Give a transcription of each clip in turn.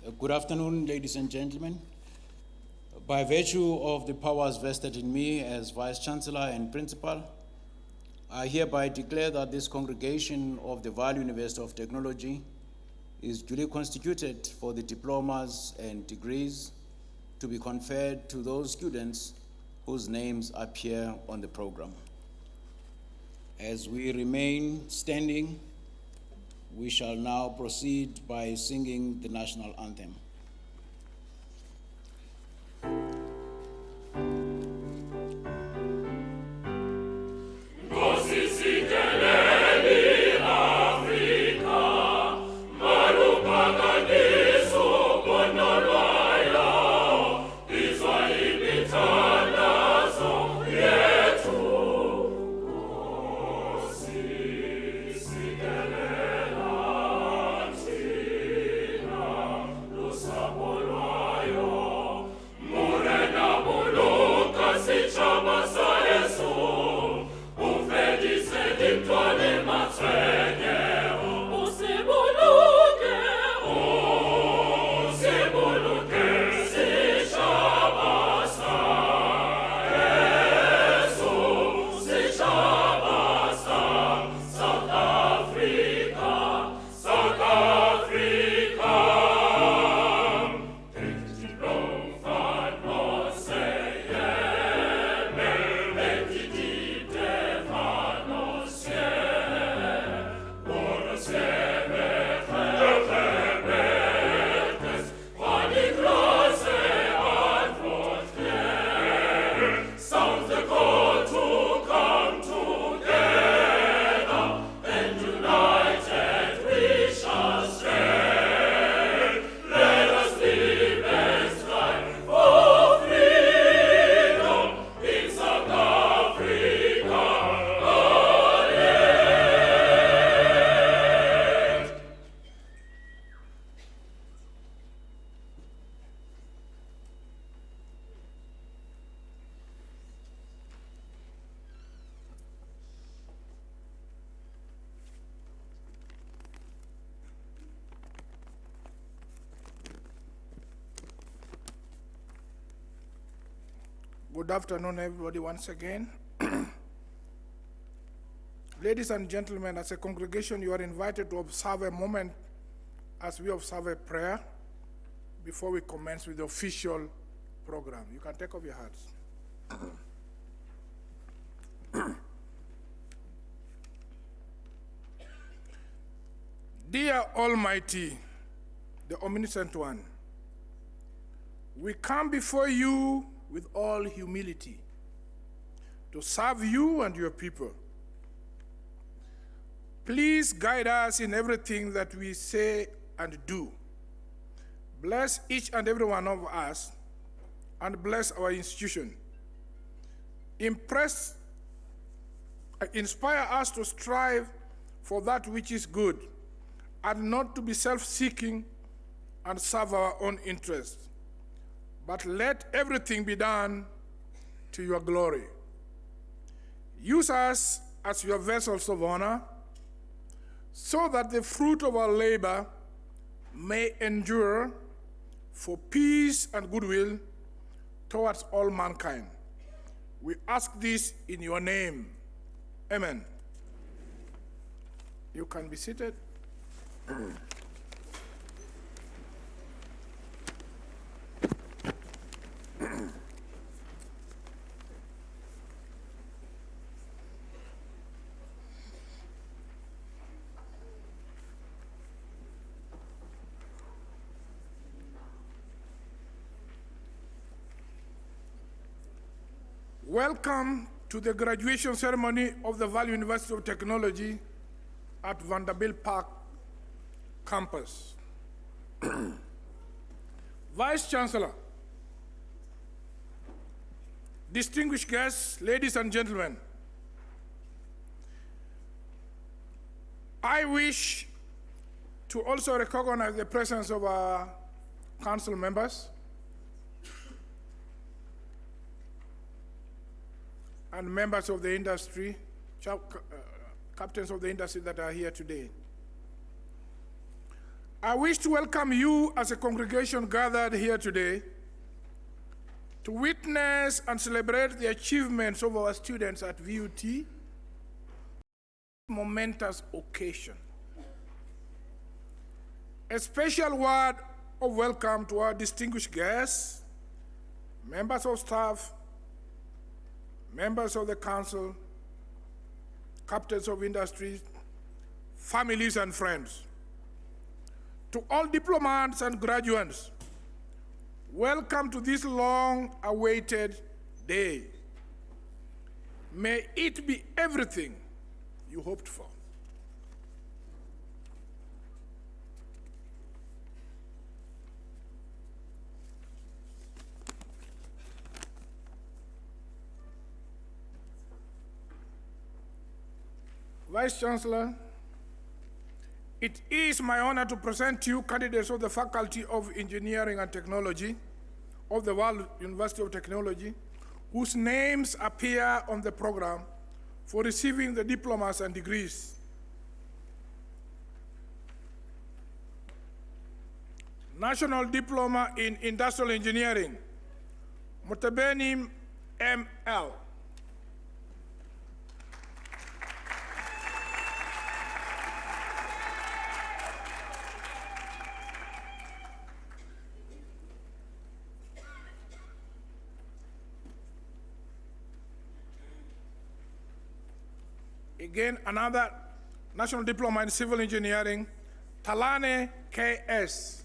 Good afternoon, ladies and gentlemen. By virtue of the powers vested in me as Vice-chancellor and Principal, I hereby declare that this congregation of the Vaal University of Technology is duly constituted for the diplomas and degrees to be conferred to those students whose names appear on the program. As we remain standing, we shall now proceed by singing the national anthem. Good afternoon, everybody, once again. Ladies and gentlemen, as a congregation, you are invited to observe a moment as we observe a prayer before we commence with the official program. You can take off your hats. Dear Almighty, the Omniscient One, we come before you with all humility to serve you and your people. Please guide us in everything that we say and do. Bless each and every one of us and bless our institution. Inspire us to strive for that which is good and not to be self-seeking and serve our own interests. But let everything be done to your glory. Use us as your vessels of honor, so that the fruit of our labor may endure for peace and goodwill towards all mankind. We ask this in your name. Amen. You can be seated. Welcome to the graduation ceremony of the Vaal University of Technology at Vanderbilt Park campus. Vice-chancellor, distinguished guests, ladies and gentlemen, I wish to also recognize the presence of our council members and members of the industry, captains of the industry that are here today. I wish to welcome you as a congregation gathered here today to witness and celebrate the achievements of our students at VUT. Momentous occasion. A special word of welcome to our distinguished guests, members of staff, members of the council, captains of industry, families and friends. To all diplomats and graduates, welcome to this long-awaited day. May it be everything you hoped for. Vice-chancellor, it is my honor to present to you candidates of the Faculty of Engineering and Technology of the World University of Technology, whose names appear on the program for receiving the diplomas and degrees. National Diploma in Industrial Engineering, Mutabeni ML. Again, another National Diploma in Civil Engineering, Talane KS.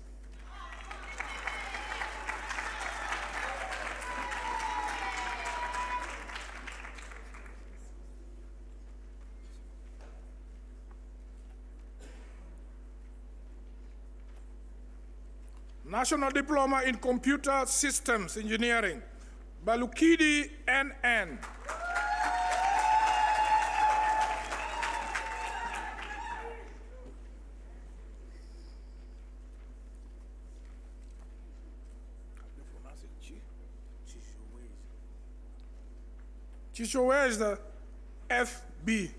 National Diploma in Computer Systems Engineering, Balukidi NN. Chishowe is the FB.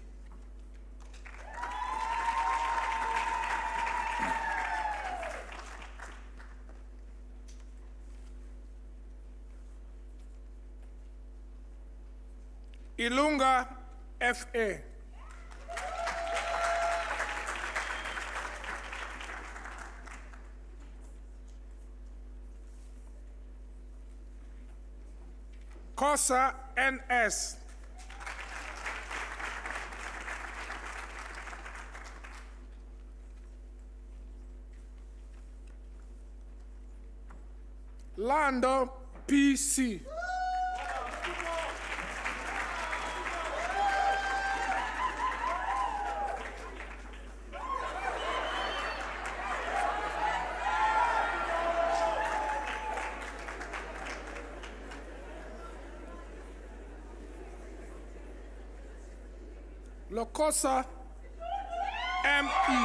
Ilunga FA. Kosa NS. Lando PC. Lokosa ME.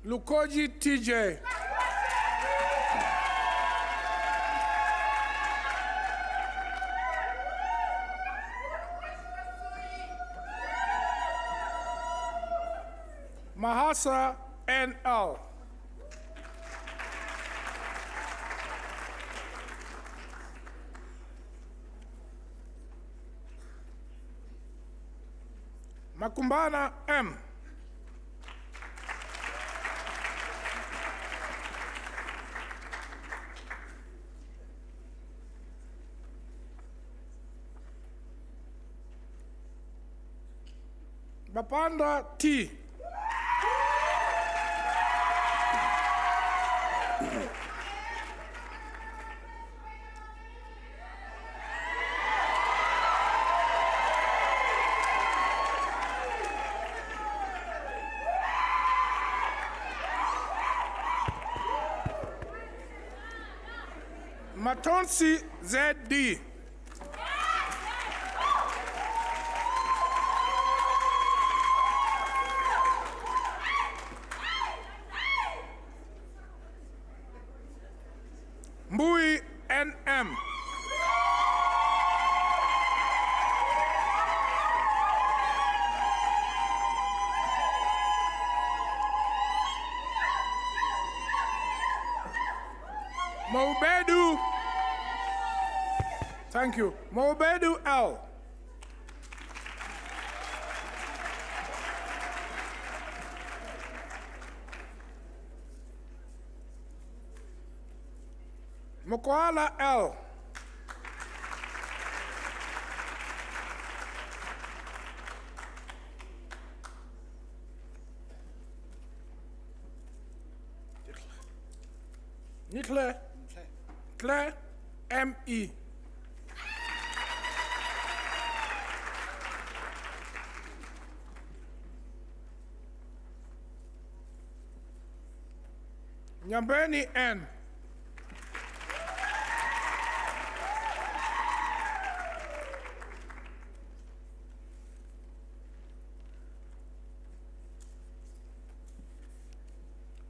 Lukoji TJ. Mahasa NL. Makumbana M. Bapanda T. Matonsi ZD. Mbui NM. Moubedu. Thank you. Moubedu L. Mokoala L. Nitle Claire M.E. Nyambeni N.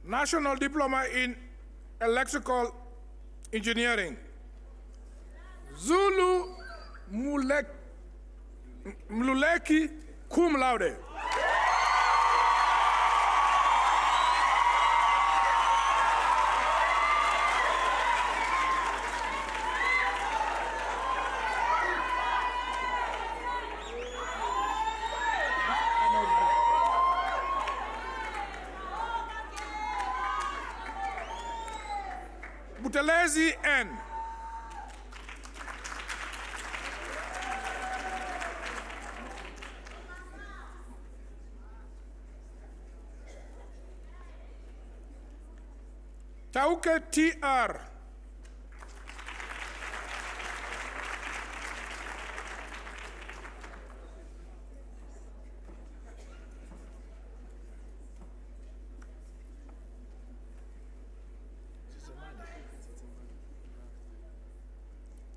National Diploma in Electrical Engineering. Zulu Mluleki cum laude. Butelezi N. Tauke TR.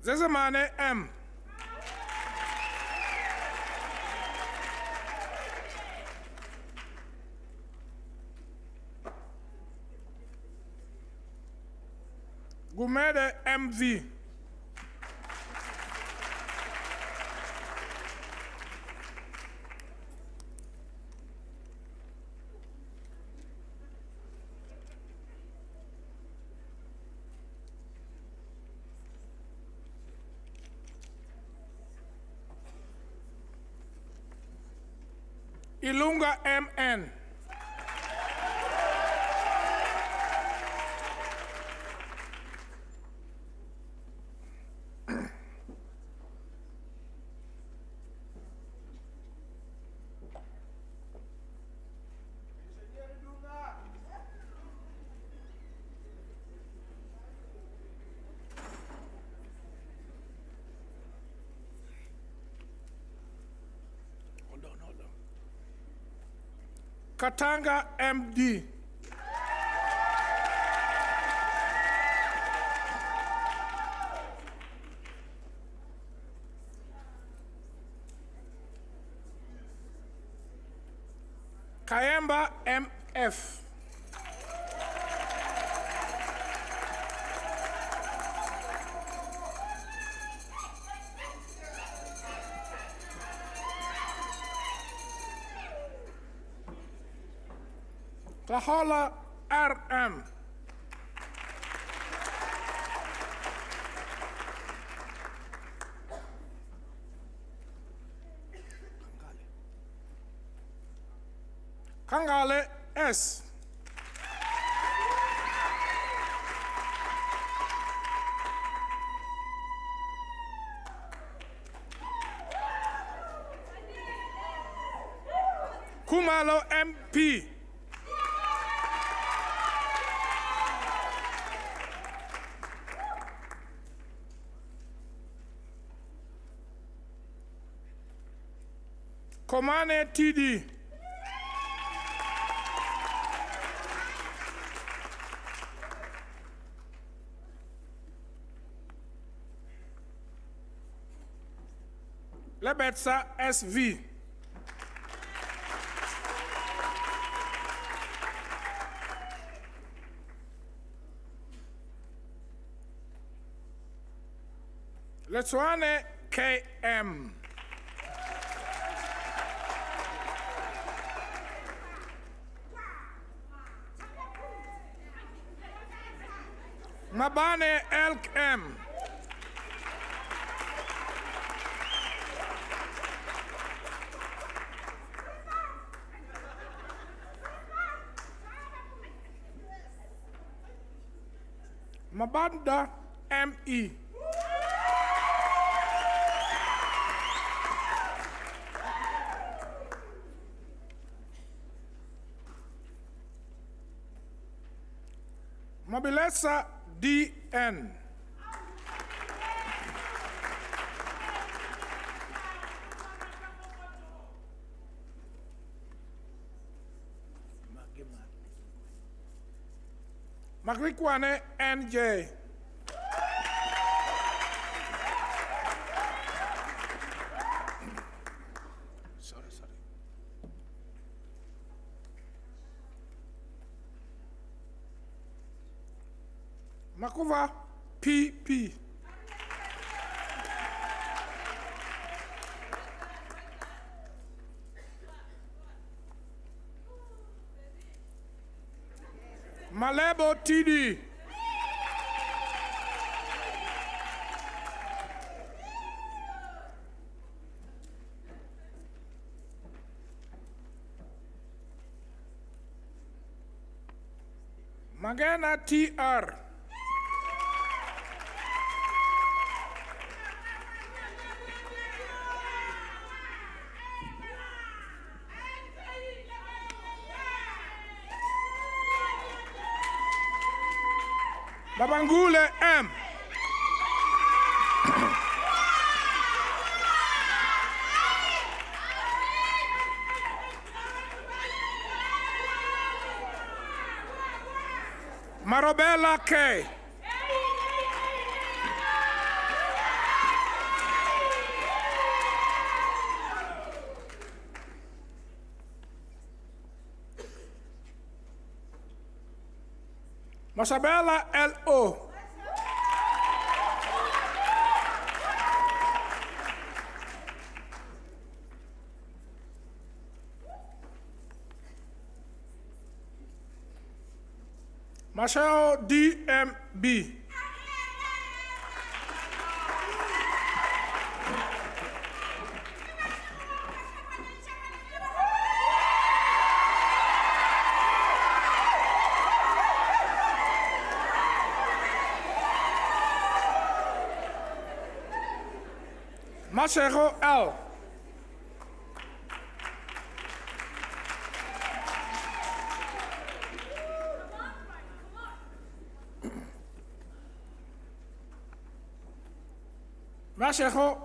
Zezemane M. Gumede MV. Ilunga MN. Katanga MD. Kayemba MF. Kahala RM. Kangale S. Kumalo MP. Komane TD. Lebetsa SV. Letswane KM. Mabane Elk M. Mabanda M.E. Mabilesa D.N. Magrikwane N.J. Sorry. Makuva P.P. Malebo T.D. Magana T.R. Babangule M. Marobella K. Masabella L.O. Marshall D.M.B. Masero L. Masero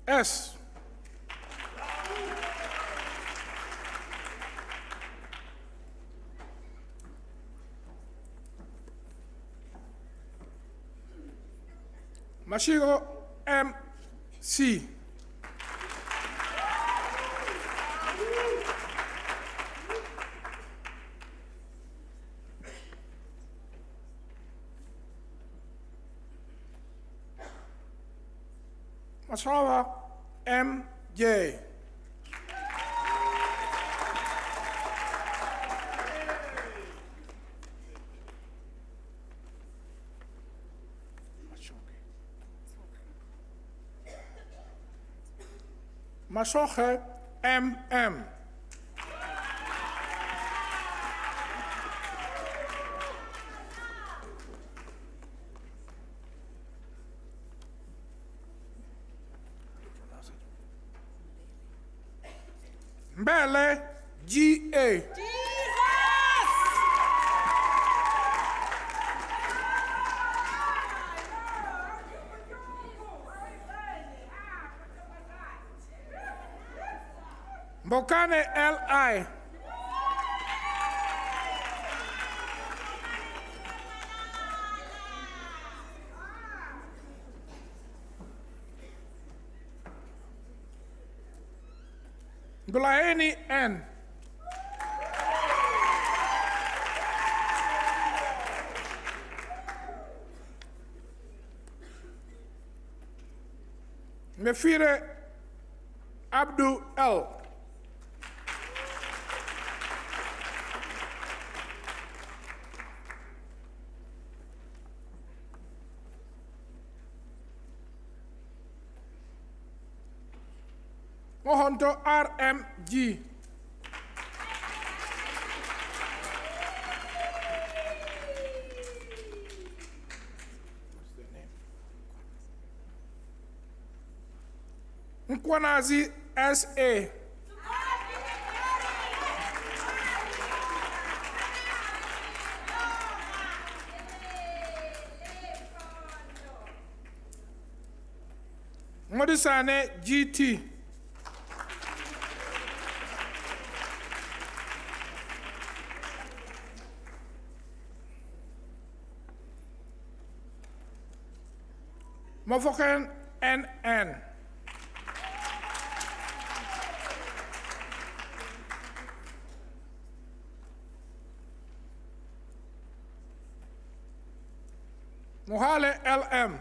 S. Mashiro M.C. Masawa M.J. Masoche M.M. Mbele G.A. Mbokane L.I. Blaini N. Mefire Abdul L. Mohonto RMG. Nkwanazi SA. Modisane GT. Mofoken NN. Mohale LM.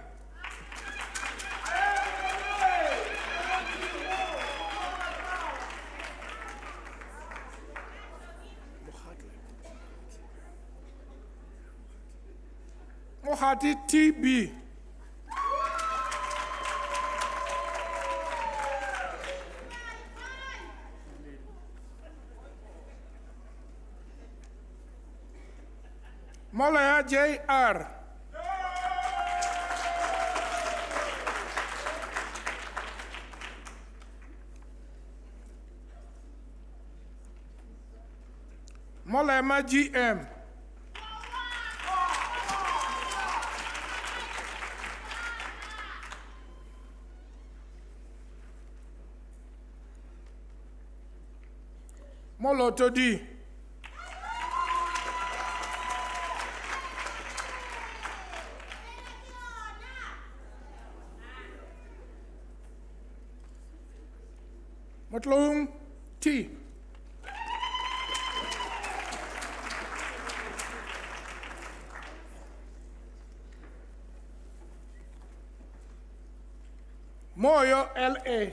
Mohati TB. Molaya JR. Molema GM. Moloto D. Motlung T. Moyo LA.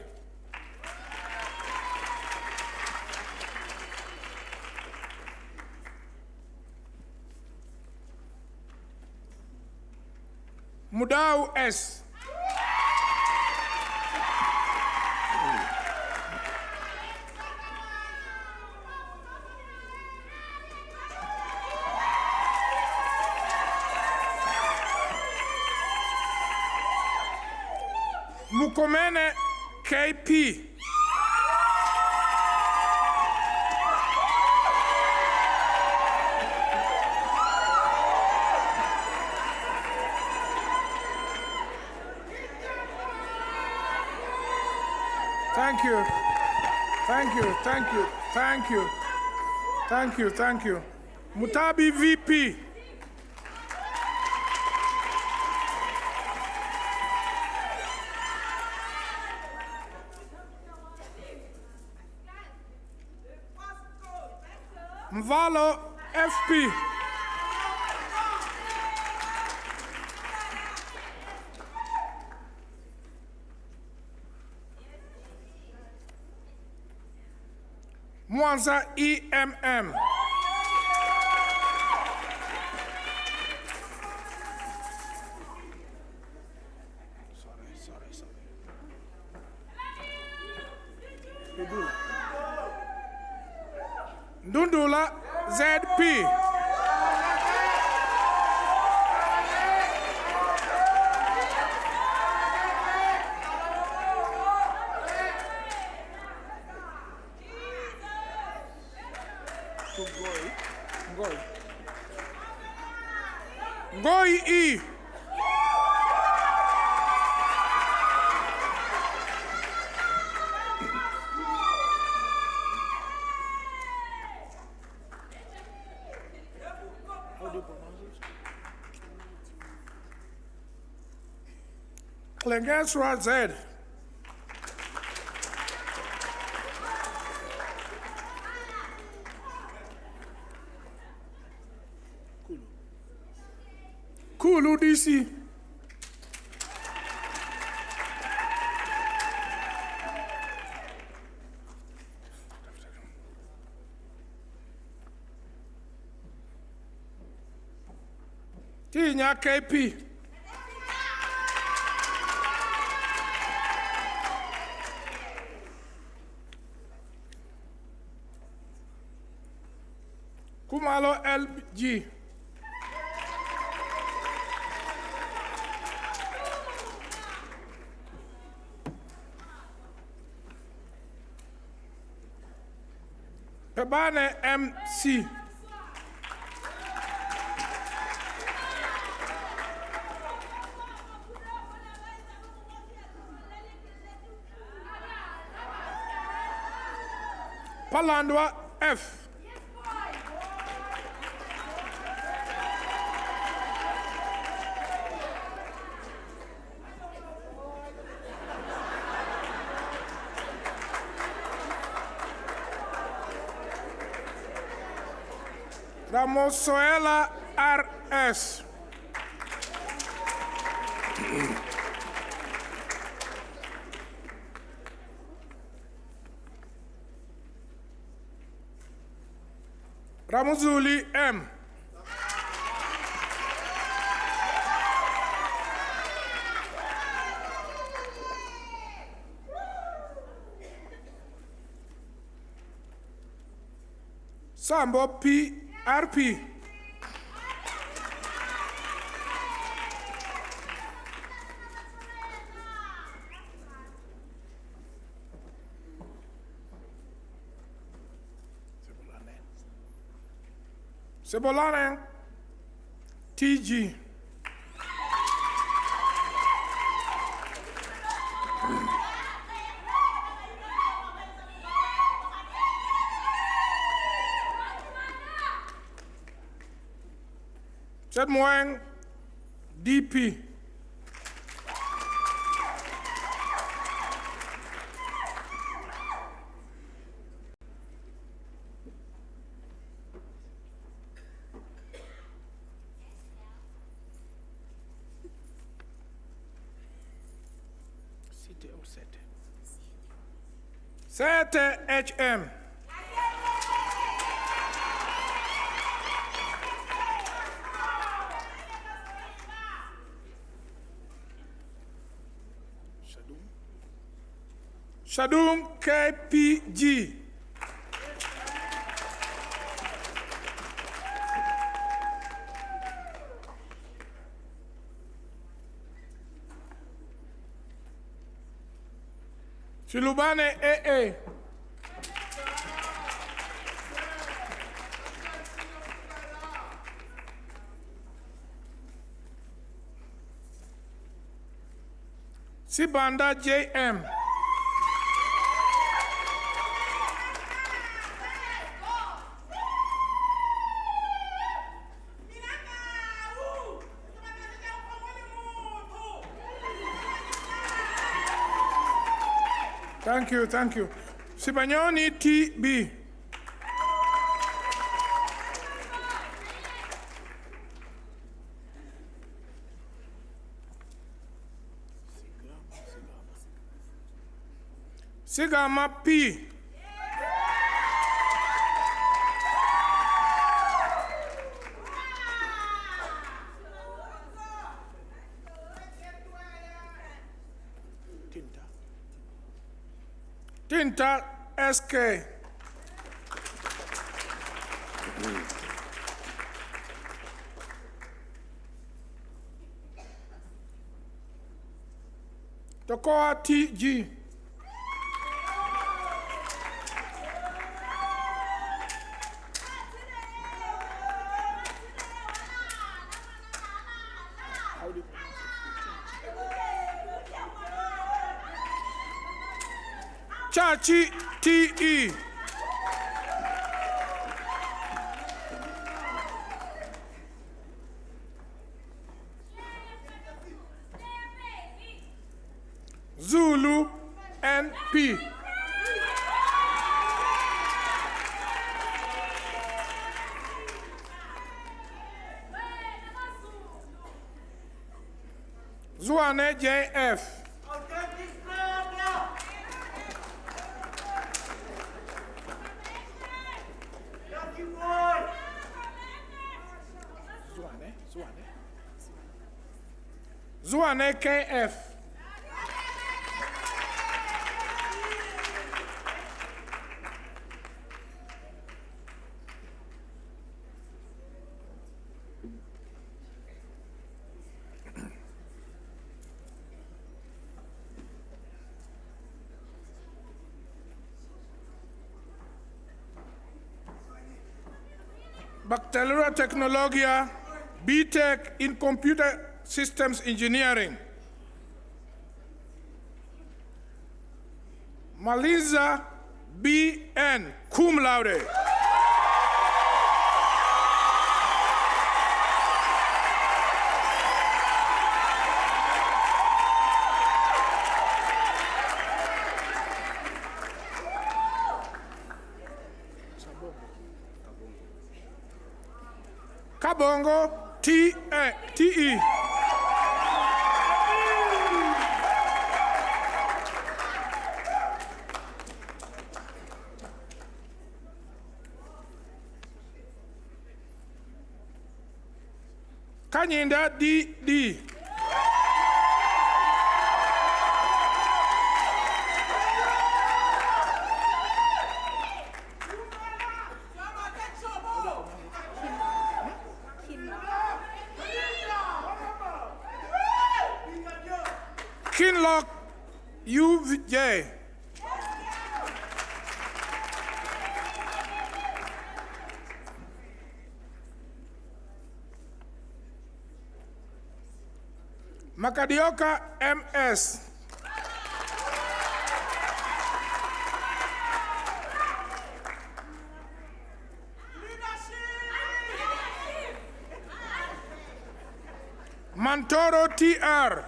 Mudau S. Mukomene KP. Thank you. Thank you. Thank you. Thank you. Thank you. Thank you. Mutabi VP. Mvalo FP. Mwanza EMM. Sorry. Ndundula ZP. Ngoi E. How do you pronounce it? Klengasra Z. Kulu DC. Tinya KP. Kumalo LG. Pebane MC. Palandwa F. Ramosoela RS. Ramuzuli M. Sambo P. RP. Sebolane TG. Sedmoeng DP. Sete HM. Shadum KPG. Chilubane AA. Sibanda JM. Thank you. Sibanyoni TB. Sigama P. Tinta SK. Tokoa TG. Chachi TE. Zulu NP. Zwane JF. Zwane KF. Baccalaureate Technologia, B.Tech in Computer Systems Engineering. Maliza B.N., cum laude. Kabongo T.E. Kanyinda D.D. Kinlock U.J. Makadioka M.S. Mantoro T.R.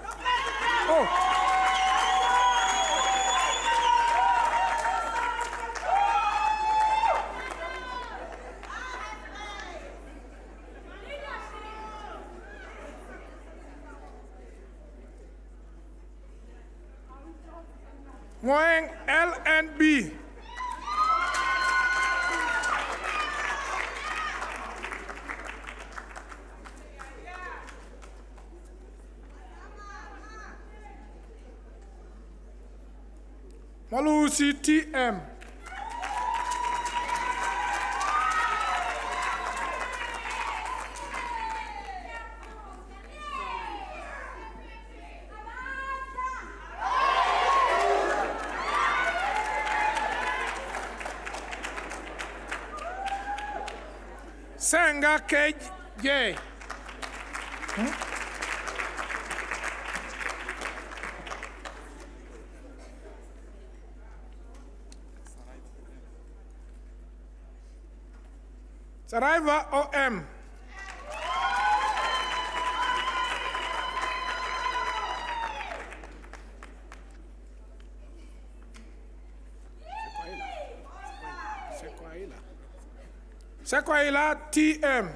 Oh. Ngoeng L&B. Malusi T.M. Senga K.J. Saraiva O.M. Sekwaila T.M.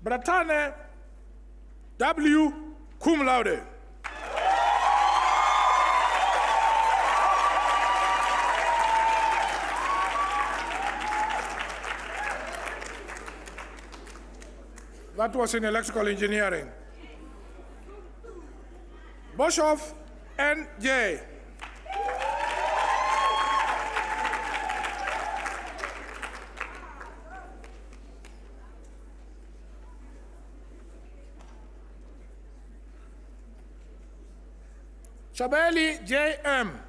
Bratane W. cum laude. That was in electrical engineering. Boshoff N.J. Chabeli J.M.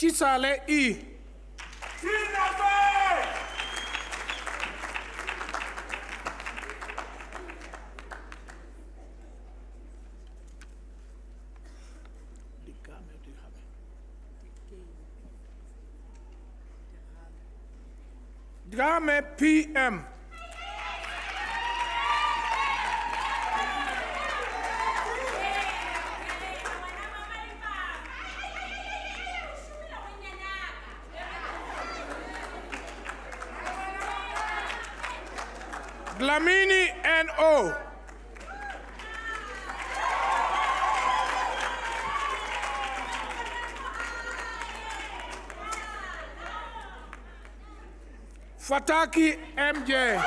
Chisale E. Drame P.M. Glamini N.O. Fataki M.J.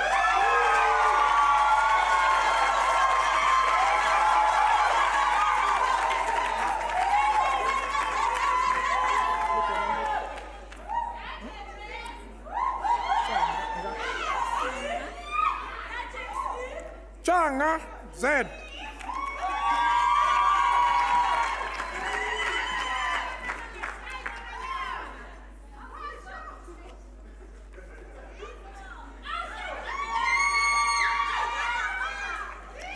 Changa Z.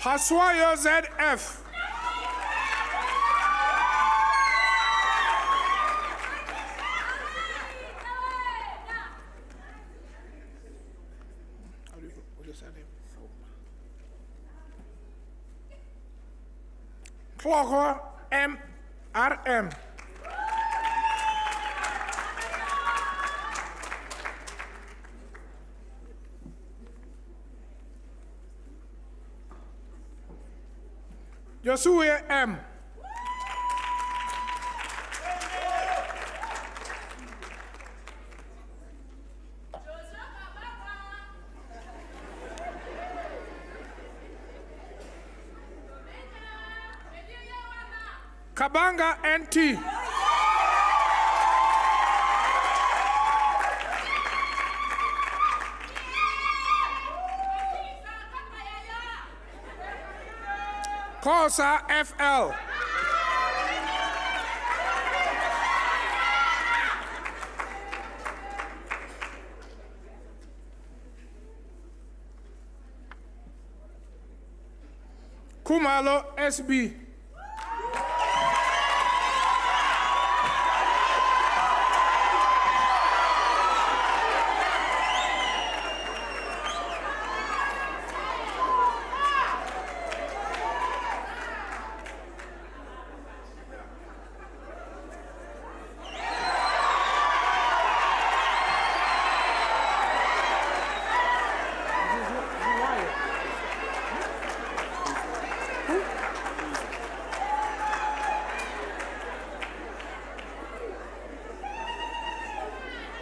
Haswayo ZF. Klogo MRM. Joshua M. Kabanga NT. Kosa FL. Kumalo SB.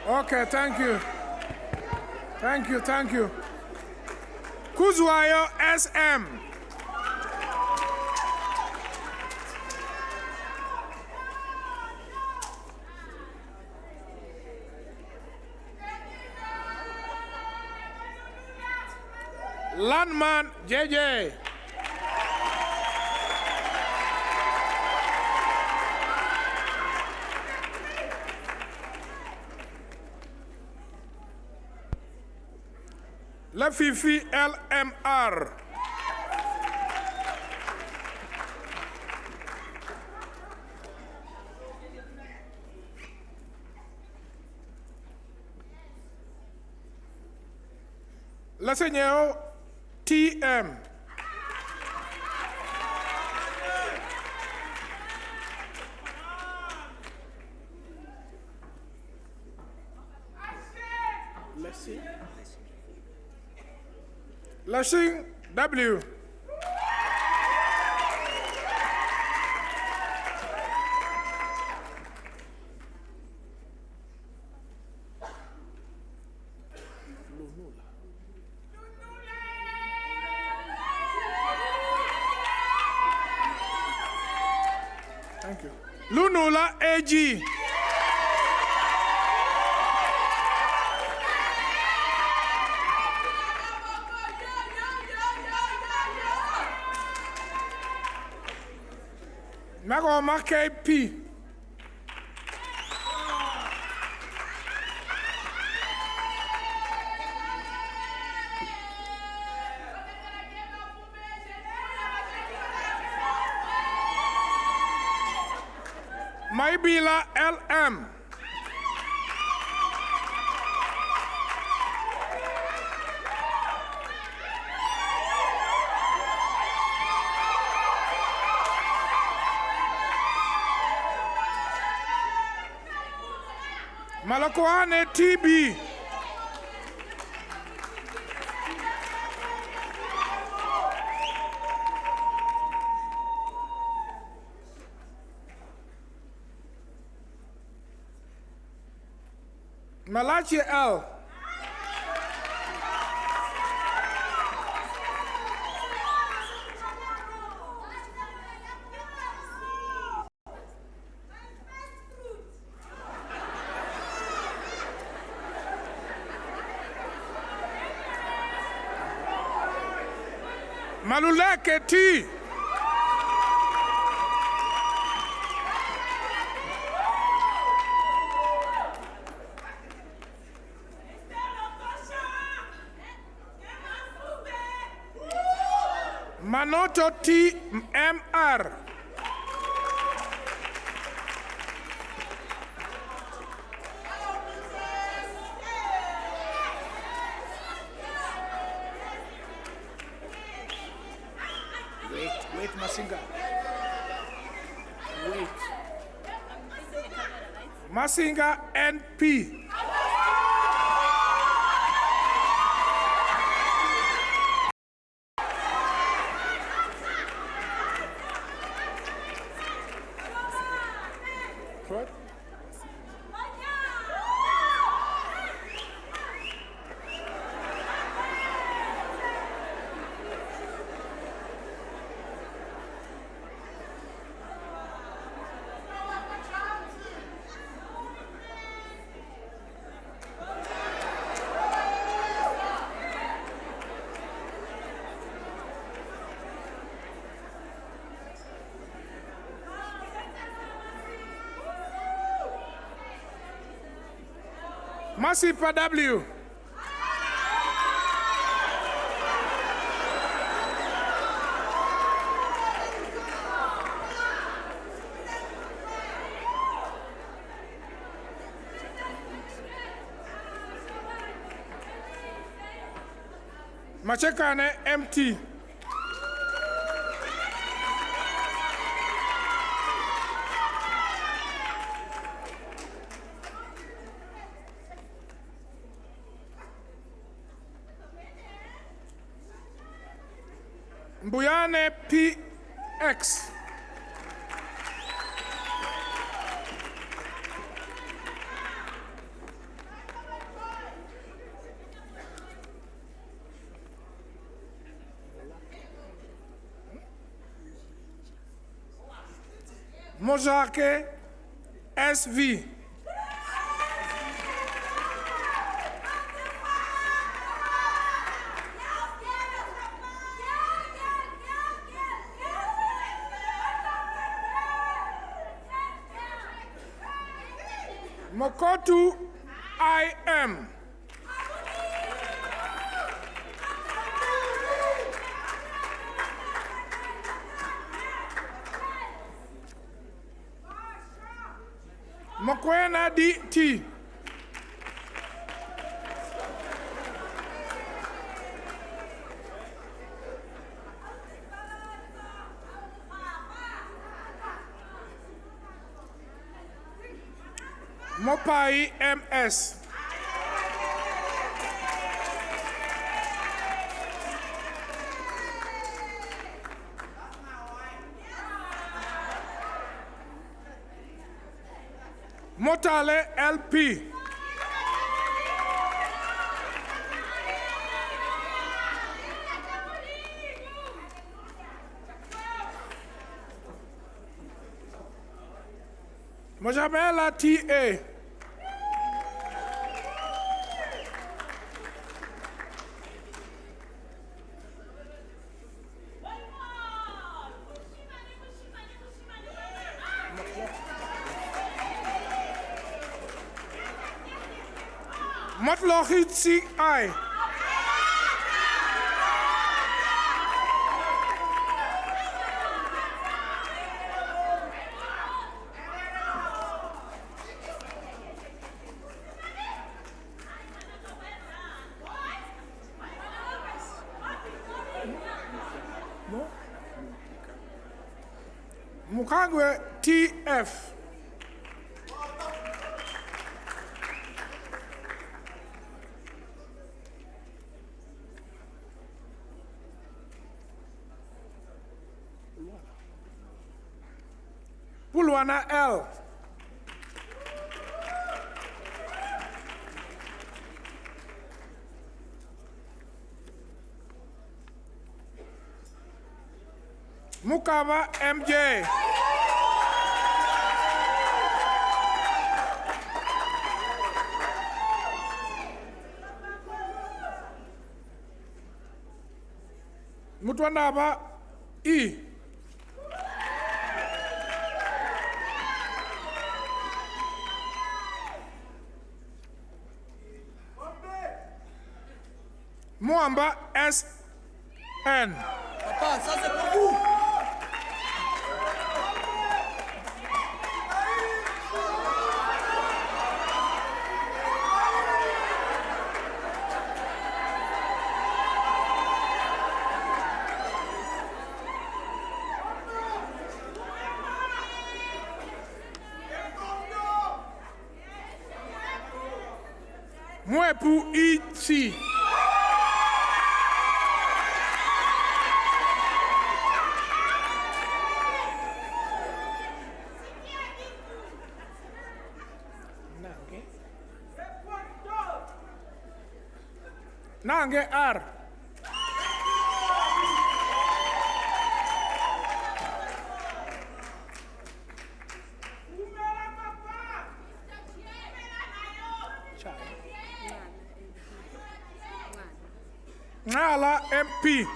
Okay, thank you. Thank you, thank you. Kuzwayo SM. Landman JJ. Lafifi LMR. Lasenyo TM. Lashing W. Thank you. Lunula AG. Magoma KP. Maibila LM. Malakoane TB. Malachi L. Maluleke T. Manoto T. MR. Wait, Masinga. Wait. Masinga NP. What? Masipa W. Machekane MT. Mbuyane PX. Mozake SV. Mokotu IM. Mokwena DT. Mopai MS. Motale LP. Mojabela TA. Motlochit CI. Mukangwe TF. Pulwana L. Mukava MJ. Mutwandaba E. Mwamba SN. Papa, ça c'est pour vous. Mwepu ET. Nange R. Ngala MP.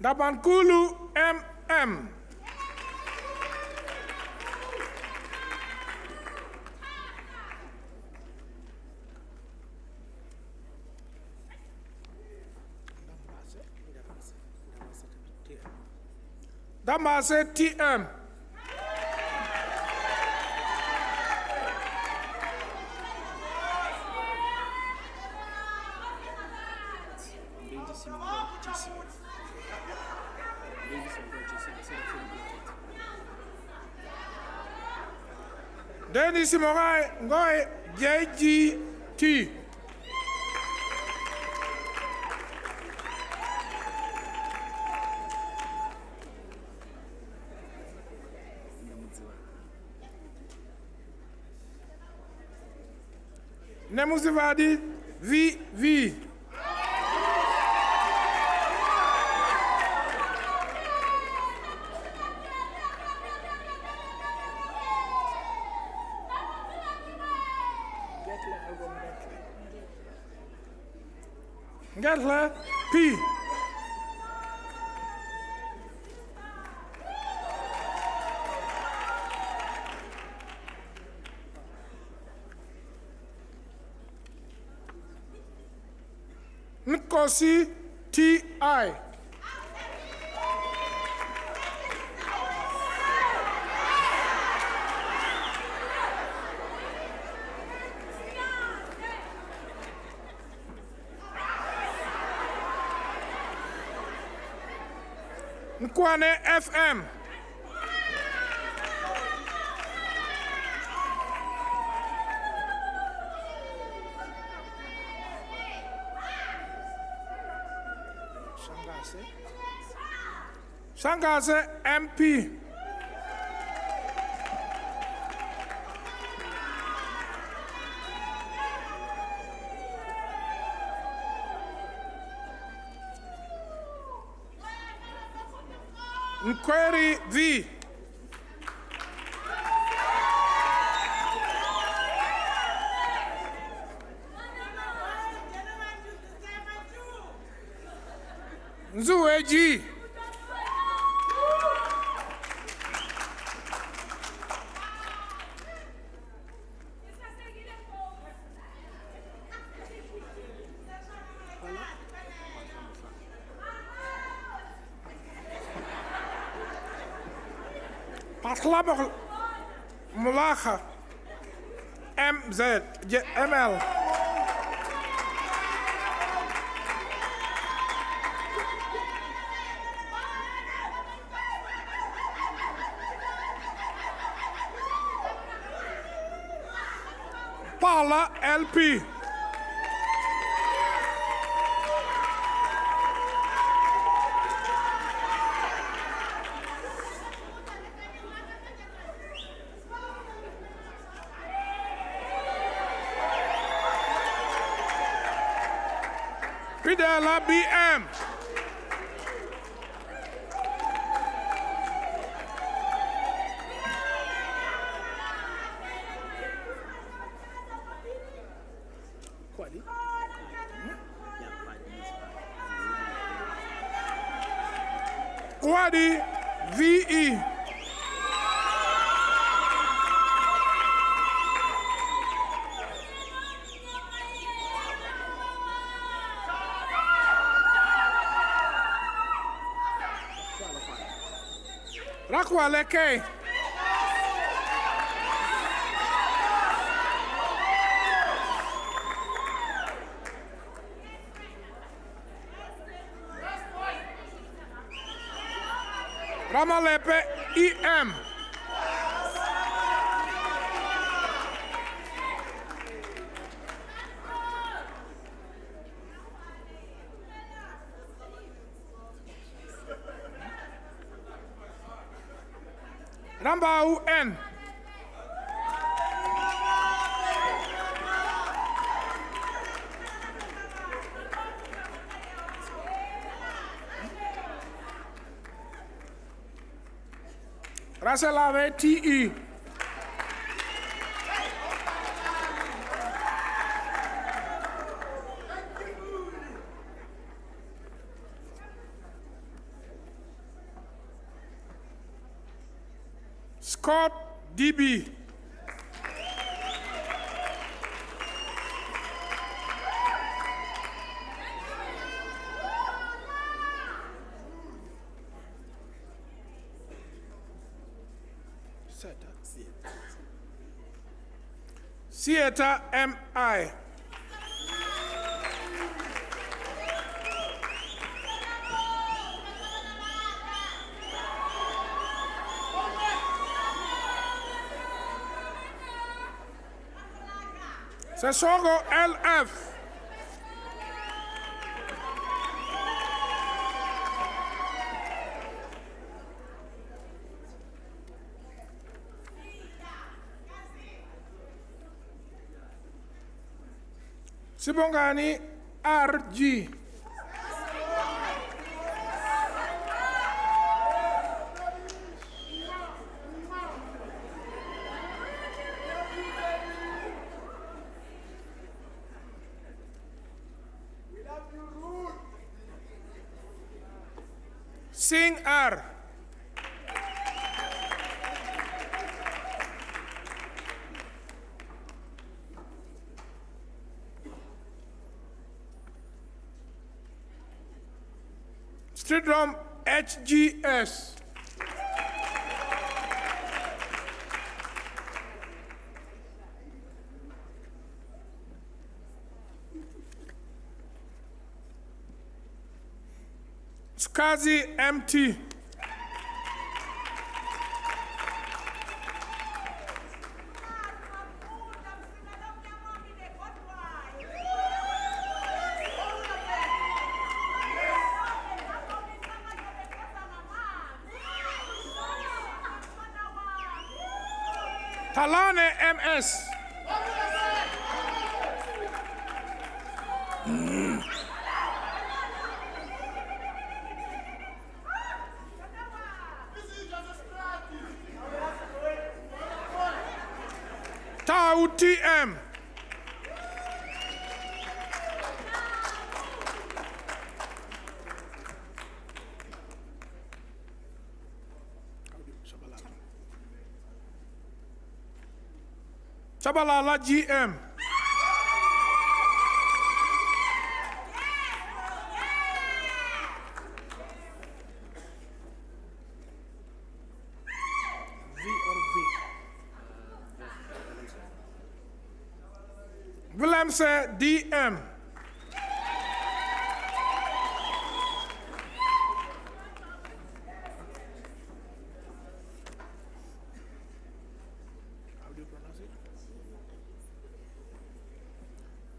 Dabankulu MM. Damase TM. Dennis Morai Ngoy JGT. Nemuzivadi VV. Ngetla P. Nkosi TI. Nkwane FM. Sangase MP. Nkweri V. Nzuwe G. Patlabok Mulacha MZ ML. Paula LP. Pidela BM. Kwadi VE. Rakwaleke. Ramalepe EM. Rambau N. Raselave TE. Scott DB. Theater MI. Sesogo LF. Sibongani RG. Sing R. Street drum HGS. Skazi MT. Talane MS. Tau TM. Shabalala GM. Willemse DM.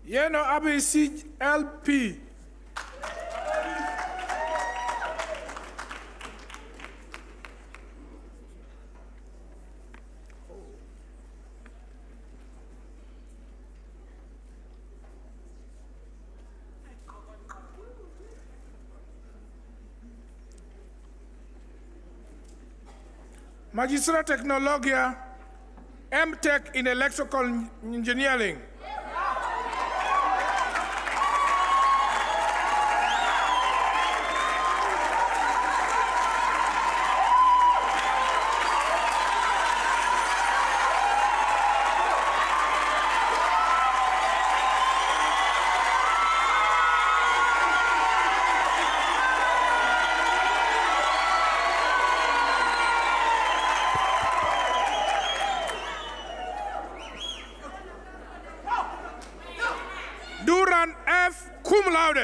Yeno ABC LP. Magistra Technologia, M.Tech in Electrical Engineering.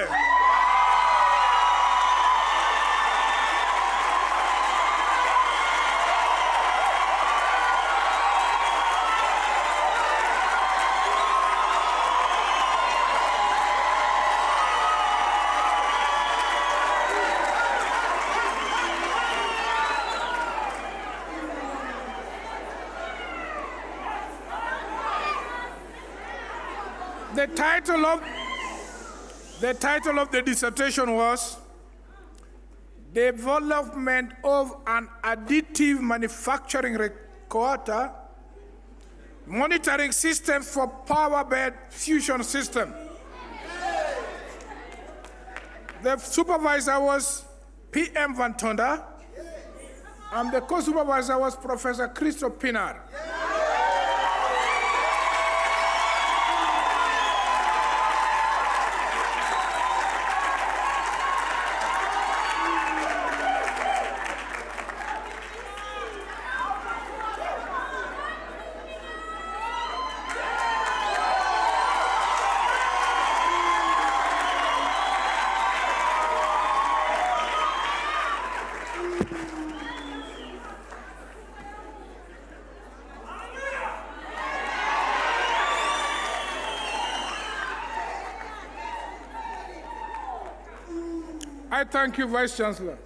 Makofi. The title of the dissertation was Development of an Additive Manufacturing Reactor Monitoring Systems for Power Bed Fusion System. The supervisor was PM Van Tonda, and the co-supervisor was Professor Christo Pinar. I thank you, Vice-Chancellor.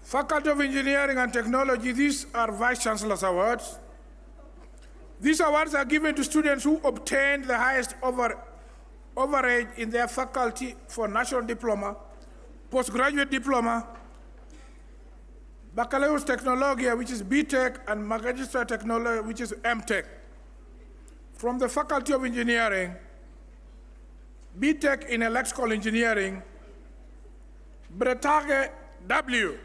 Faculty of Engineering and Technology, these are Vice-Chancellor's awards. These awards are given to students who obtained the highest overage in their faculty for national diploma, postgraduate diploma, baccalaureus technology, which is BTech, and magister technology, which is MTech. From the Faculty of Engineering, BTech in Electrical Engineering, Bretage W.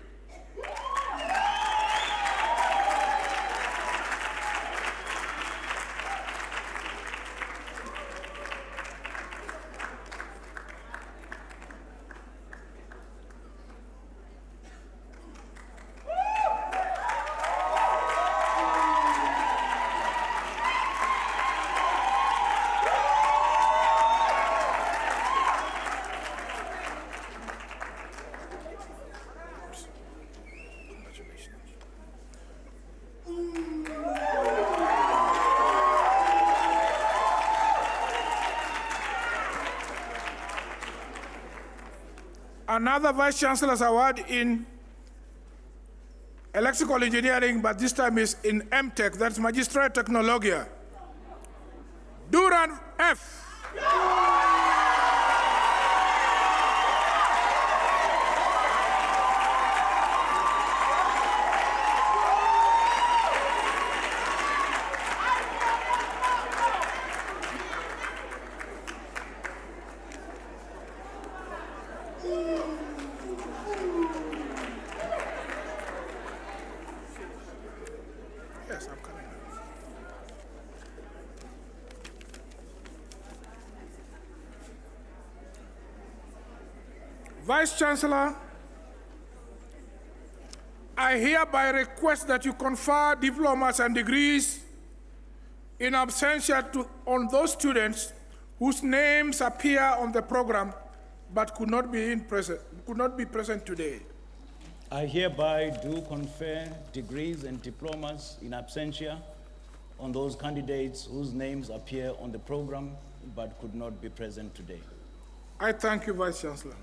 Another Vice-Chancellor's Award in Electrical Engineering, but this time is in MTech, that's Magister Technologia. Duran F. Yes, I'm coming now. Vice-Chancellor, I hereby request that you confer diplomas and degrees in absentia on those students whose names appear on the program but could not be present today. I hereby do confer degrees and diplomas in absentia on those candidates whose names appear on the program but could not be present today. I thank you, Vice-Chancellor.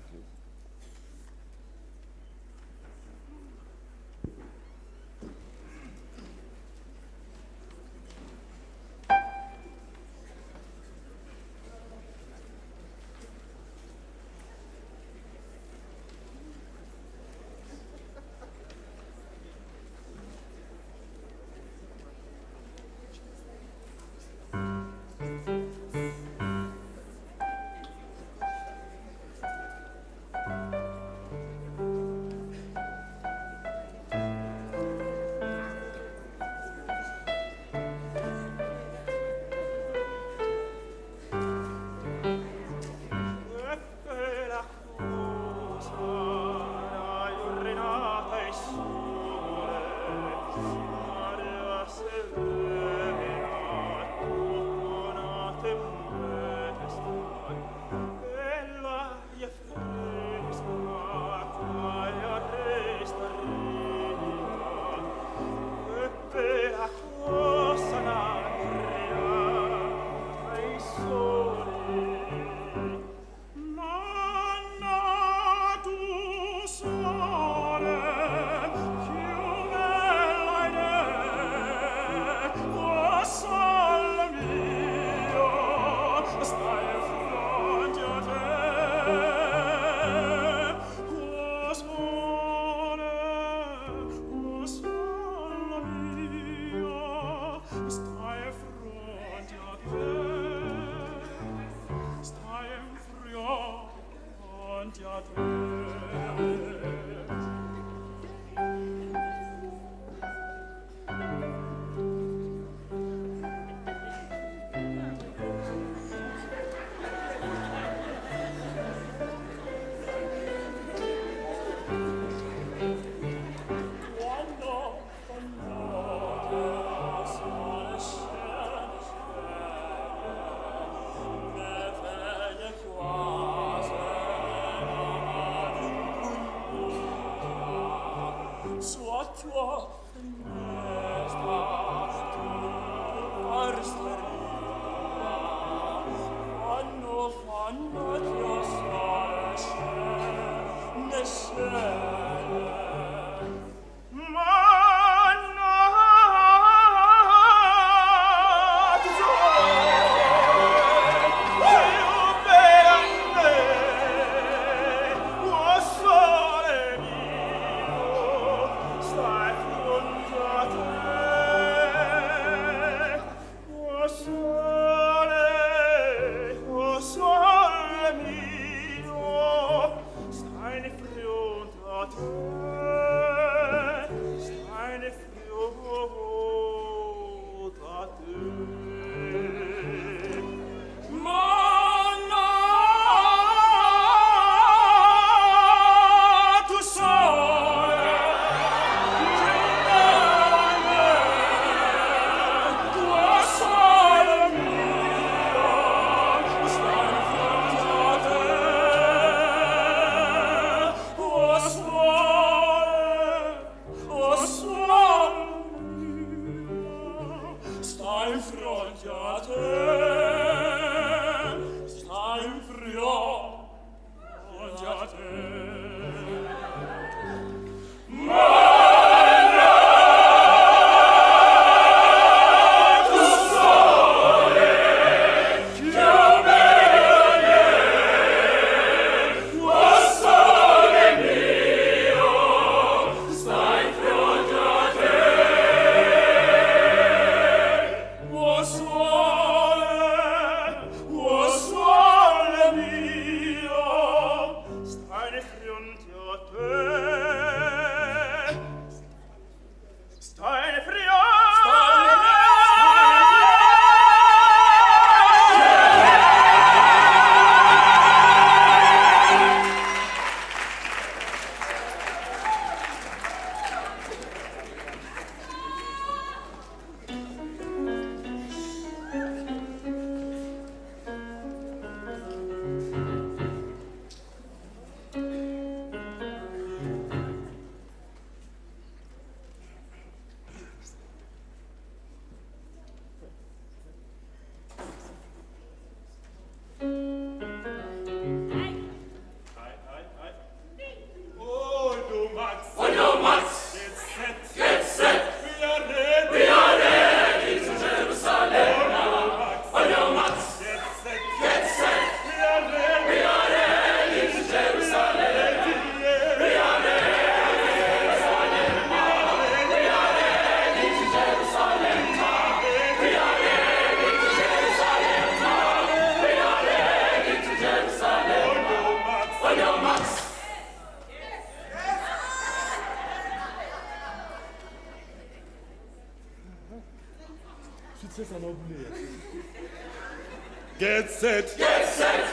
Get set. Get set.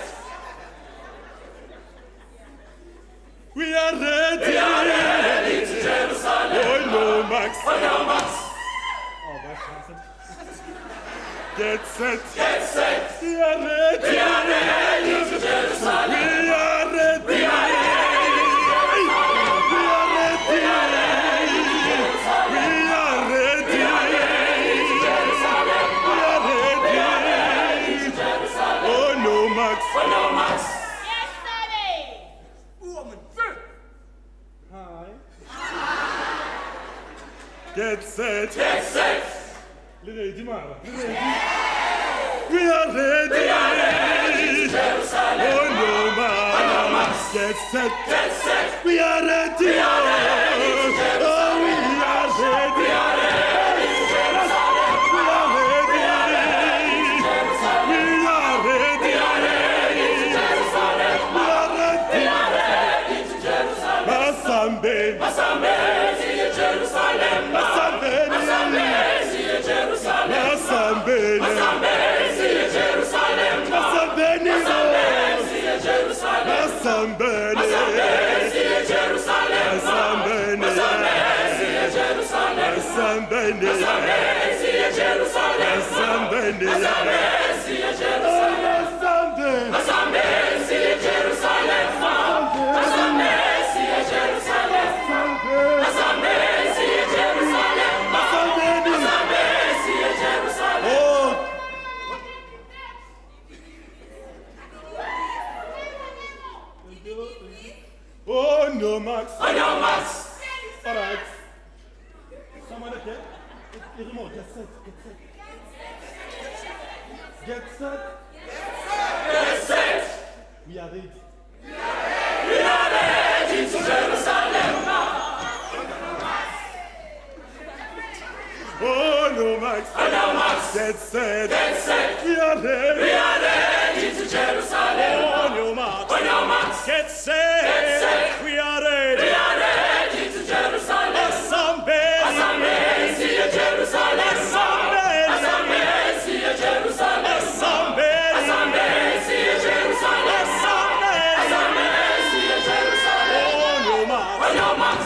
We are ready. We are ready to Jerusalem. Oh no, Max. Oh no, Max. Oh, Vice-chancellor. Get set. Get set. We are ready. We are ready to Jerusalem. We are ready. We are ready. We are ready. We are ready to Jerusalem. We are ready. We are ready to Jerusalem. We are ready. We are ready to Jerusalem. Oh no, Max. Oh no, Max. Yes, Daddy. Get set. Get set. Ready, Mara. We are ready. We are ready to Jerusalem. Oh no, no, Max. Max. Get set. Get set. We are ready. We are ready to Jerusalem. Oh, we are ready. We are ready to Jerusalem. We are ready. We are ready to Jerusalem. We are ready. We are ready to Jerusalem. We are ready. We are ready to Jerusalem. Masambe. Masambe, see Jerusalem. Masambe. Masambe, see Jerusalem. Masambe. Masambe, see Jerusalem. Masambe. Masambe, see Jerusalem. Masambe. Masambe, see Jerusalem. Masambe. Masambe, see Jerusalem. Masambe. Masambe, see Jerusalem. Masambe. Masambe, see Jerusalem. Masambe. Masambe, see Jerusalem. Masambe, see Jerusalem. Masambe, see Jerusalem. Masambe, see Jerusalem. Oh. Oh no, Max. Oh no, Max. All right. Someone again? The remote. Get set. Get set. Get set. We are ready. We are ready to Jerusalem. Oh no, Max. Oh no, Max. Get set. Get set. We are ready. We are ready to Jerusalem. Oh no, Max. Oh no, Max. Get set. Get set. We are ready. We are ready to Jerusalem. Masambe. Masambe, see Jerusalem. Masambe. Masambe, see Jerusalem. Masambe. Masambe, see Jerusalem. Masambe, see Jerusalem. Oh no, Max. Oh no, Max.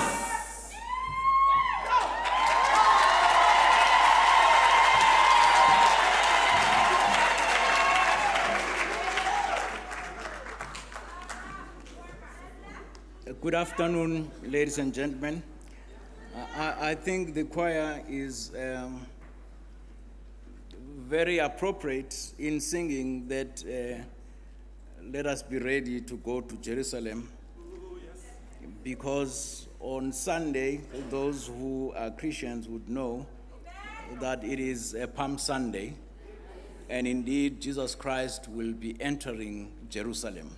Good afternoon, ladies and gentlemen. I think the choir is very appropriate in singing that let us be ready to go to Jerusalem, because on Sunday, those who are Christians would know that it is a Palm Sunday, and indeed Jesus Christ will be entering Jerusalem.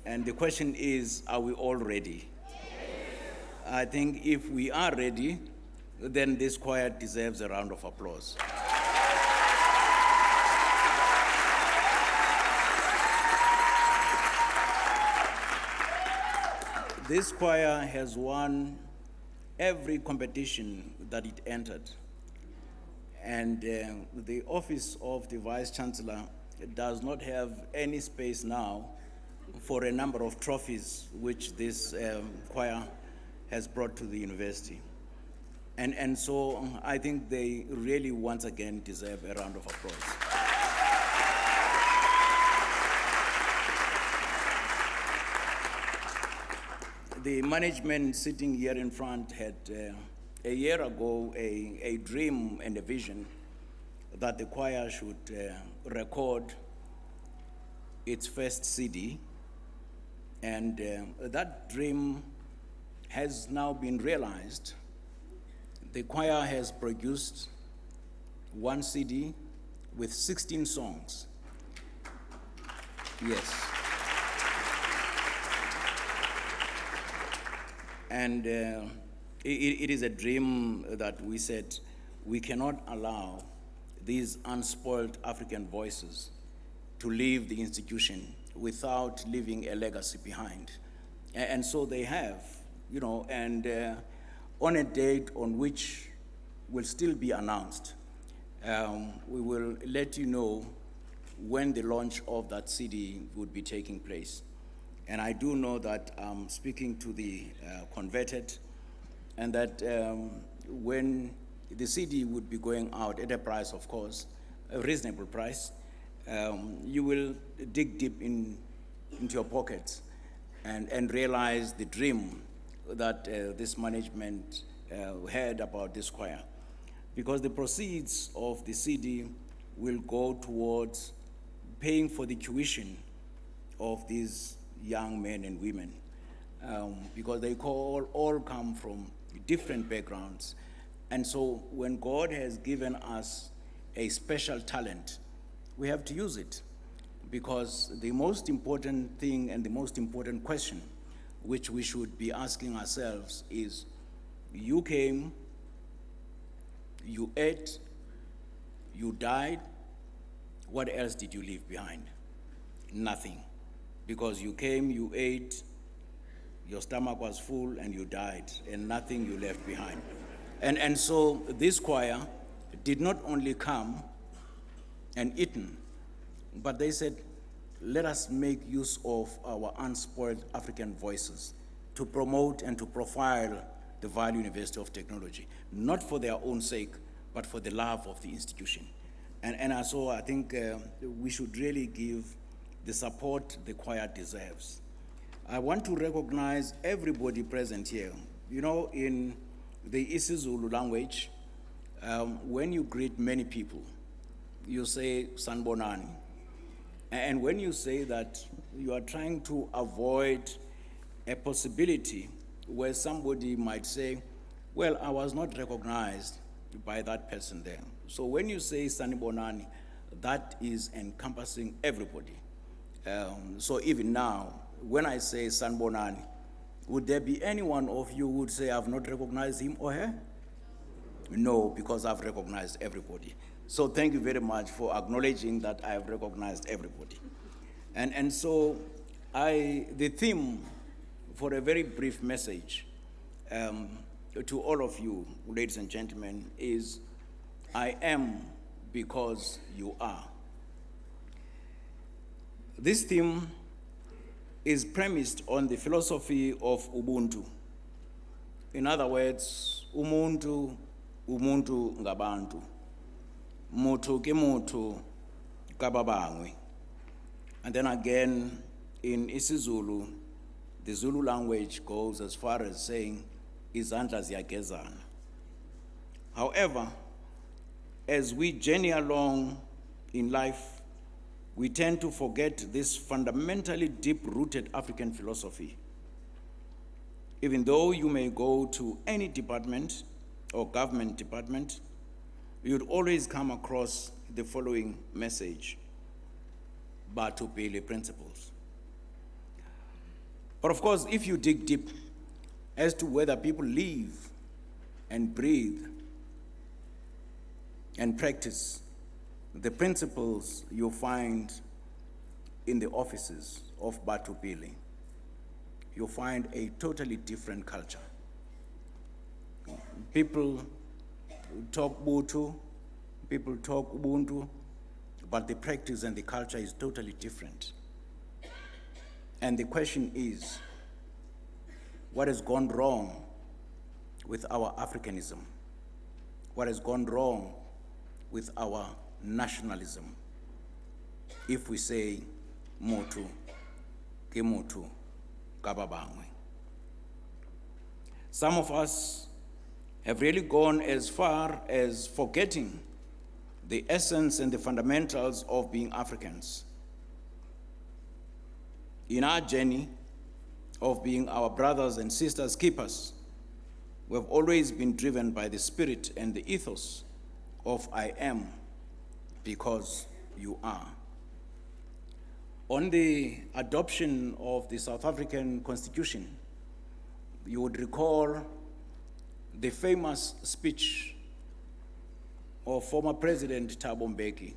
And the question is, are we all ready? I think if we are ready, then this choir deserves a round of applause. This choir has won every competition that it entered. And the office of the Vice-chancellor does not have any space now for a number of trophies which this choir has brought to the university. And so I think they really once again deserve a round of applause. The management sitting here in front had a year ago a dream and a vision that the choir should record its first CD, and that dream has now been realized. The choir has produced one CD with 16 songs. Yes. And it is a dream that we said we cannot allow these unspoiled African voices to leave the institution without leaving a legacy behind. And so they have, you know, and on a date on which will still be announced, we will let you know when the launch of that CD would be taking place. And I do know that I'm speaking to the converted, and that when the CD would be going out at a price, of course, a reasonable price, you will dig deep into your pockets and realize the dream that this management had about this choir. Because the proceeds of the CD will go towards paying for the tuition of these young men and women, because they all come from different backgrounds. And so when God has given us a special talent, we have to use it, because the most important thing and the most important question which we should be asking ourselves is, you came, you ate, you died, what else did you leave behind? Nothing. Because you came, you ate, your stomach was full, and you died, and nothing you left behind. And so this choir did not only come and eaten, but they said, let us make use of our unspoiled African voices to promote and to profile the Vaal University of Technology, not for their own sake, but for the love of the institution. And so I think we should really give the support the choir deserves. I want to recognize everybody present here. You know, in the isiZulu language, when you greet many people, you say sanibonani. And when you say that, you are trying to avoid a possibility where somebody might say, well, I was not recognized by that person there. So when you say sanibonani, that is encompassing everybody. So even now, when I say sanibonani, would there be any one of you who would say, I've not recognized him or her? No, because I've recognized everybody. So thank you very much for acknowledging that I have recognized everybody. And so the theme for a very brief message to all of you, ladies and gentlemen, is I am because you are. This theme is premised on the philosophy of Ubuntu. In other words, umuntu ngabantu, mutu ke mutu kababangwe. And then again, in isiZulu, the Zulu language goes as far as saying, izandla ziyagezana. However, as we journey along in life, we tend to forget this fundamentally deep-rooted African philosophy. Even though you may go to any department or government department, you'd always come across the following message: Batho-Pele principles. But of course, if you dig deep as to whether people live and breathe and practice the principles you find in the offices of Batho-Pele, you find a totally different culture. People talk Buthu, people talk Ubuntu, but the practice and the culture is totally different. And the question is, what has gone wrong with our Africanism? What has gone wrong with our nationalism? If we say, Motho ke motho ka ba bangwe. Some of us have really gone as far as forgetting the essence and the fundamentals of being Africans. In our journey of being our brothers and sisters' keepers, we have always been driven by the spirit and the ethos of I am because you are. On the adoption of the South African Constitution, you would recall the famous speech of former President Thabo Mbeki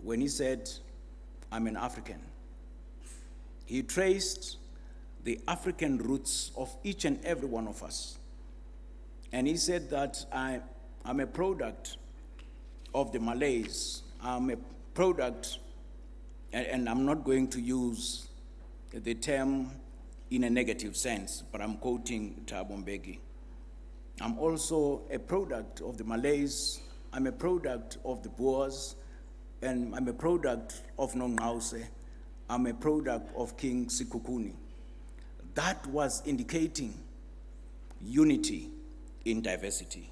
when he said, "I'm an African." He traced the African roots of each and every one of us. And he said that I'm a product of the Malays. I'm a product, and I'm not going to use the term in a negative sense, but I'm quoting Thabo Mbeki. I'm also a product of the Malays, I'm a product of the Boers, and I'm a product of Nongqawuse, I'm a product of King Sikhukhune. That was indicating unity in diversity.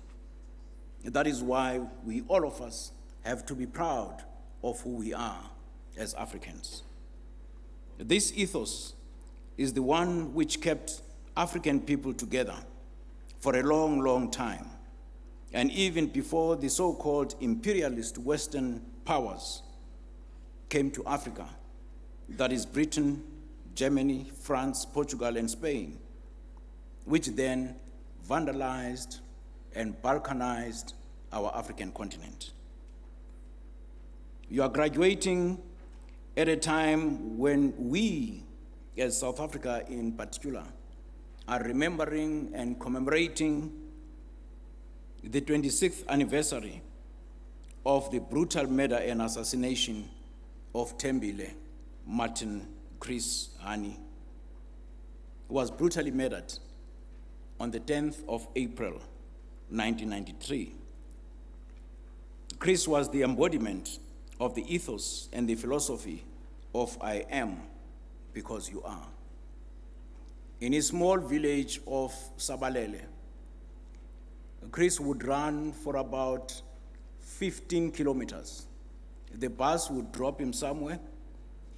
That is why we, all of us, have to be proud of who we are as Africans. This ethos is the one which kept African people together for a long, long time. And even before the so-called imperialist Western powers came to Africa, that is Britain, Germany, France, Portugal, and Spain, which then vandalized and balkanized our African continent. You are graduating at a time when we, as South Africa in particular, are remembering and commemorating the 26th anniversary of the brutal murder and assassination of Thembile Martin Chris Hani, who was brutally murdered on the 10th of April, 1993. Chris was the embodiment of the ethos and the philosophy of I am because you are. In his small village of Sabalele, Chris would run for about 15 kilometers. The bus would drop him somewhere,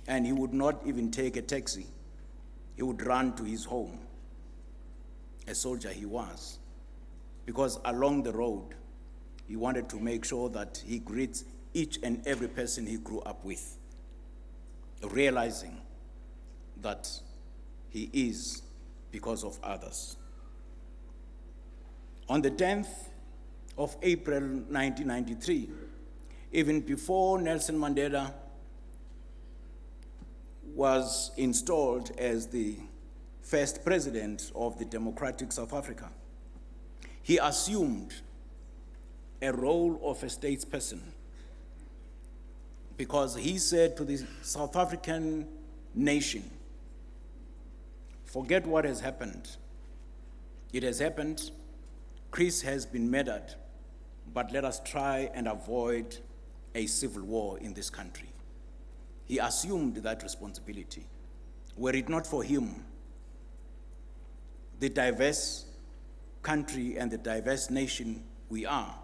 and he would not even take a taxi. He would run to his home. A soldier he was, because along the road, he wanted to make sure that he greets each and every person he grew up with, realizing that he is because of others. On the 10th of April 1993, even before Nelson Mandela was installed as the first president of the democratic South Africa, he assumed a role of a statesperson because he said to the South African nation, forget what has happened. It has happened. Chris has been murdered, but let us try and avoid a civil war in this country. He assumed that responsibility. Were it not for him, the diverse country and the diverse nation we are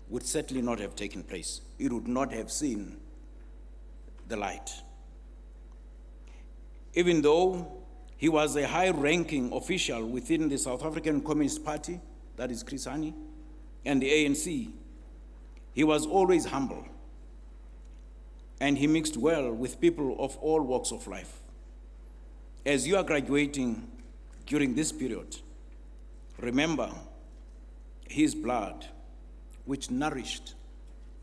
would certainly not have taken place. It would not have seen the light. Even though he was a high-ranking official within the South African Communist Party, that is Chris Hani, and the ANC, he was always humble, and he mixed well with people of all walks of life. As you are graduating during this period, remember his blood, which nourished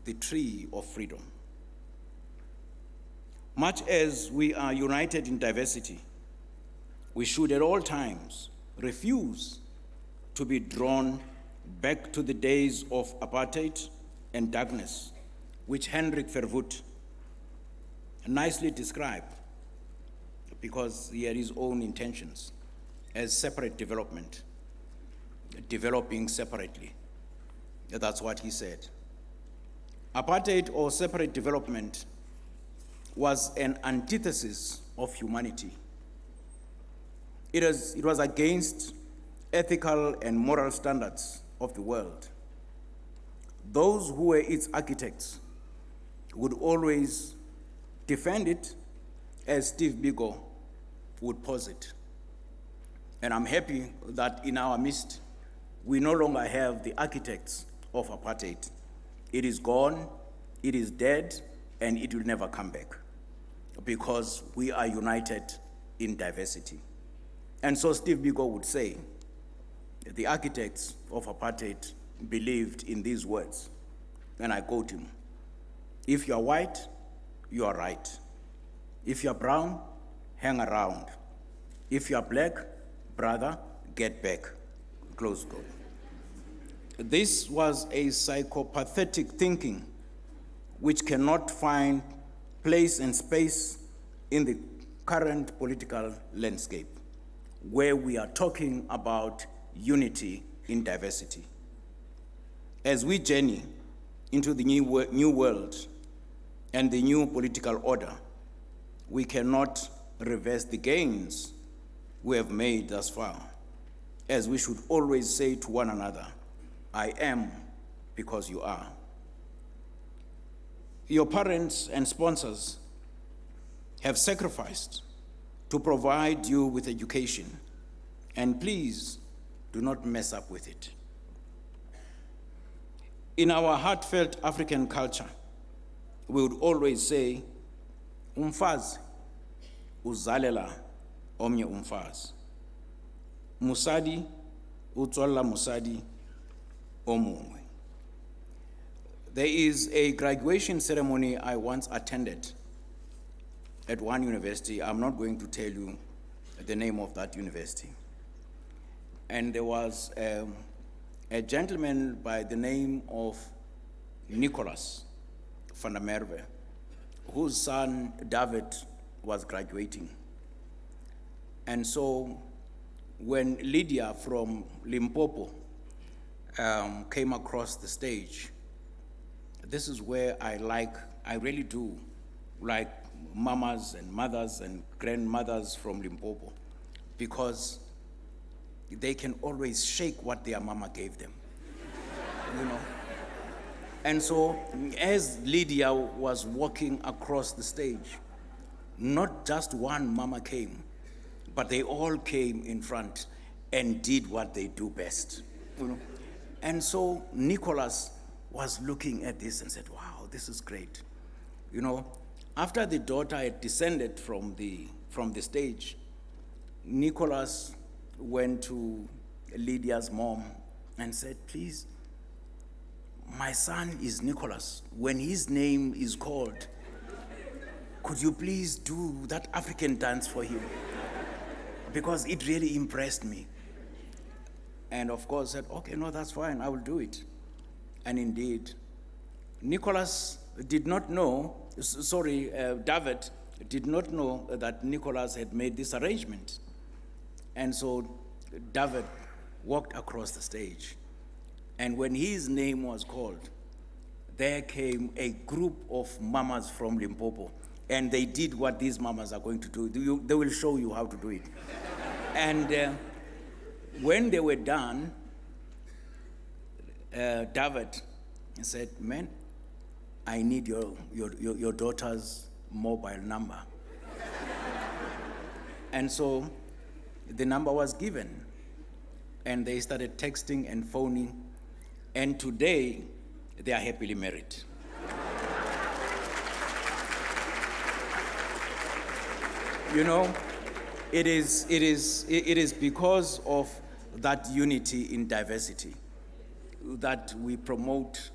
the tree of freedom. Much as we are united in diversity, we should at all times refuse to be drawn back to the days of apartheid and darkness, which Hendrik Verwoerd nicely described, because he had his own intentions, as separate development, developing separately. That's what he said. Apartheid, or separate development, was an antithesis of humanity. It was against ethical and moral standards of the world. Those who were its architects would always defend it, as Steve Biko would posit. And I'm happy that in our midst, we no longer have the architects of apartheid. It is gone, it is dead, and it will never come back, because we are united in diversity. And so Steve Biko would say, the architects of apartheid believed in these words, and I quote him: "If you are white, you are right. If you are brown, hang around. If you are black, brother, get back." Close quote. This was a psychopathic thinking which cannot find place and space in the current political landscape, where we are talking about unity in diversity. As we journey into the new world and the new political order, we cannot reverse the gains we have made thus far, as we should always say to one another, I am because you are. Your parents and sponsors have sacrificed to provide you with education, and please do not mess up with it. In our heartfelt African culture, we would always say, umfazi uzalela omnye umfazi. Musadi utswalla musadi omungwe. There is a graduation ceremony I once attended at one university. I'm not going to tell you the name of that university. And there was a gentleman by the name of Nicholas van der Merwe, whose son David was graduating. And so when Lydia from Limpopo came across the stage, this is where I really do like mamas and mothers and grandmothers from Limpopo, because they can always shake what their mama gave them, you know. And so as Lydia was walking across the stage, not just one mama came, but they all came in front and did what they do best, you know. And so Nicholas was looking at this and said, wow, this is great. You know, after the daughter had descended from the stage, Nicholas went to Lydia's mom and said, please, my son is Nicholas. When his name is called, could you please do that African dance for him? Because it really impressed me. And of course said, okay, no, that's fine, I will do it. And indeed, Nicholas did not know, David did not know that Nicholas had made this arrangement. And so David walked across the stage. And when his name was called, there came a group of mamas from Limpopo, and they did what these mamas are going to do. They will show you how to do it. And when they were done, David and said, man, I need your daughter's mobile number. And so the number was given, and they started texting and phoning, and today they are happily married. You know, it is because of that unity in diversity that we promote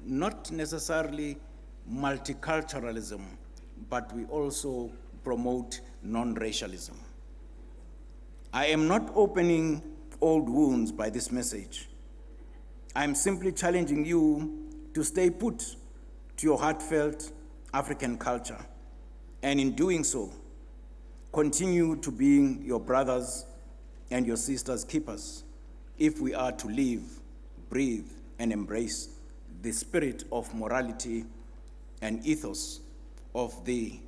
not necessarily multiculturalism, but we also promote non-racialism. I am not opening old wounds by this message. I am simply challenging you to stay put to your heartfelt African culture, and in doing so, continue to be your brothers and your sisters' keepers if we are to live, breathe, and embrace the spirit of morality and ethos of the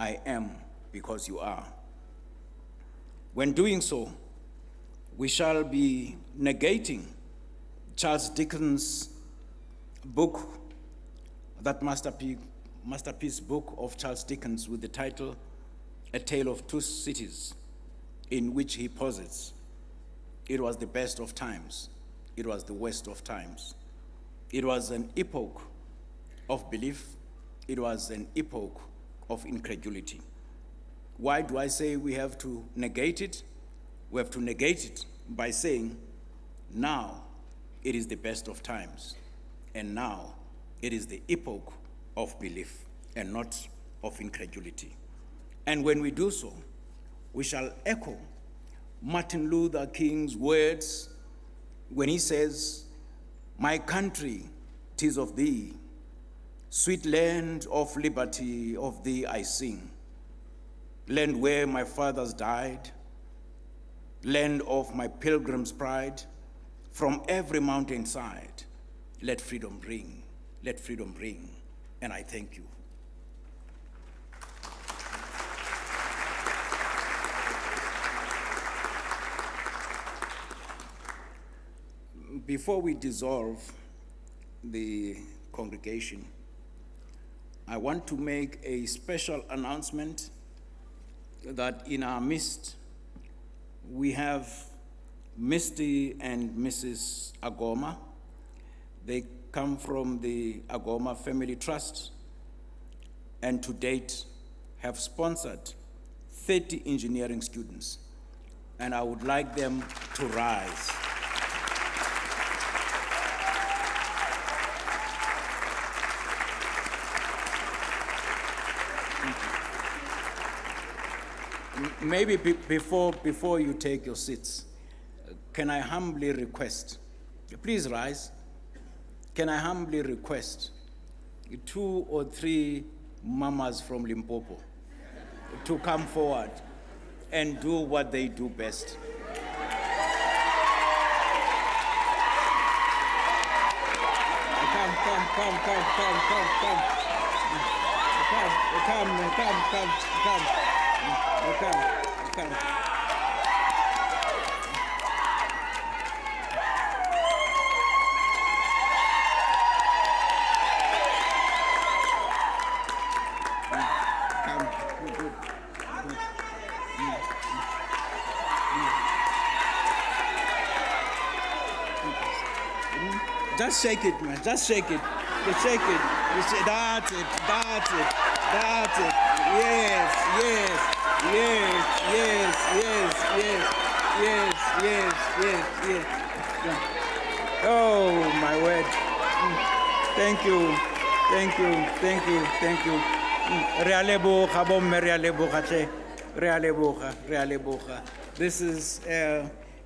I am because you are. When doing so, we shall be negating Charles Dickens' book, that masterpiece book of Charles Dickens with the title A Tale of Two Cities, in which he posits, it was the best of times, it was the worst of times. It was an epoch of belief, it was an epoch of incredulity. Why do I say we have to negate it? We have to negate it by saying, now it is the best of times, and now it is the epoch of belief and not of incredulity. And when we do so, we shall echo Martin Luther King's words when he says, my country, 'tis of thee, sweet land of liberty, of thee I sing. Land where my fathers died, land of my pilgrim's pride, from every mountainside, let freedom ring, and I thank you. Before we dissolve the congregation, I want to make a special announcement that in our midst, we have Misty and Mrs. Agoma. They come from the Agoma Family Trust, and to date have sponsored 30 engineering students. And I would like them to rise. Maybe before you take your seats, can I humbly request, please rise, can I humbly request 2 or 3 mamas from Limpopo to come forward and do what they do best. Come. Just shake it, man. Just shake it. You shake it. You say, that's it. Yes. Oh, my word. Thank you. This is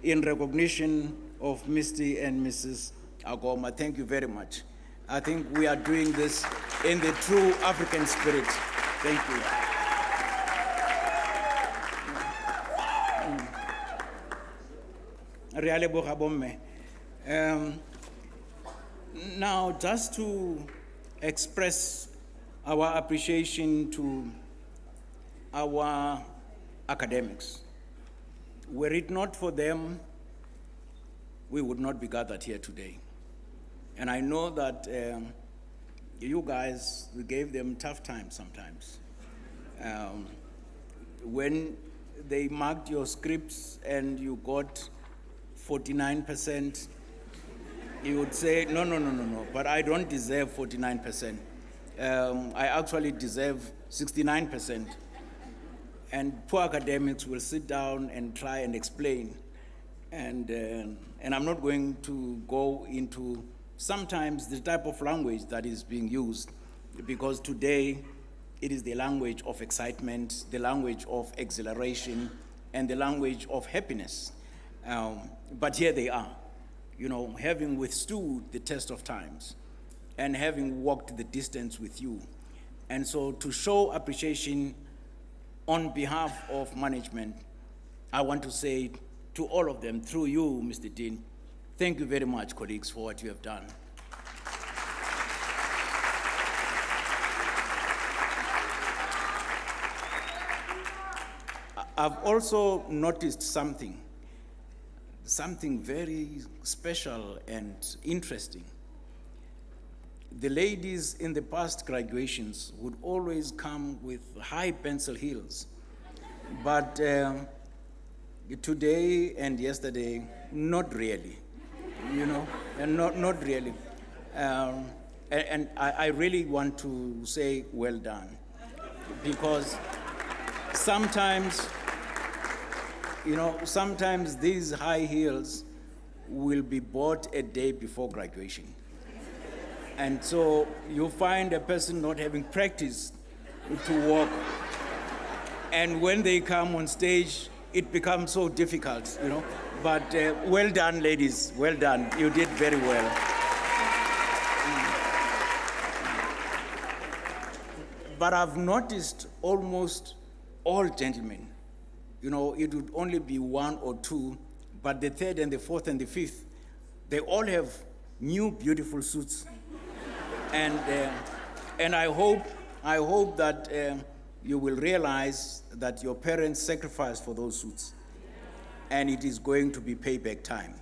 in recognition of Misty and Mrs. Agoma. Thank you very much. I think we are doing this in the true African spirit. Thank you. Now, just to express our appreciation to our academics. Were it not for them, we would not be gathered here today. And I know that you guys gave them tough time sometimes. When they marked your scripts and you got 49%, you would say, no, but I don't deserve 49%. I actually deserve 69%. And poor academics will sit down and try and explain. And I'm not going to go into sometimes the type of language that is being used, because today it is the language of excitement, the language of exhilaration, and the language of happiness. But here they are, having withstood the test of times and having walked the distance with you. And so to show appreciation on behalf of management, I want to say to all of them, through you, Mr. Dean, thank you very much, colleagues, for what you have done. I've also noticed something very special and interesting. The ladies in the past graduations would always come with high pencil heels, but today and yesterday, not really, and not really. And I really want to say well done, because sometimes these high heels will be bought a day before graduation. And so you find a person not having practiced to walk. And when they come on stage, it becomes so difficult, But well done, ladies, well done. You did very well. But I've noticed almost all gentlemen, it would only be one or two, but the third and the fourth and the fifth, they all have new beautiful suits. And I hope that you will realize that your parents sacrificed for those suits, and it is going to be payback time.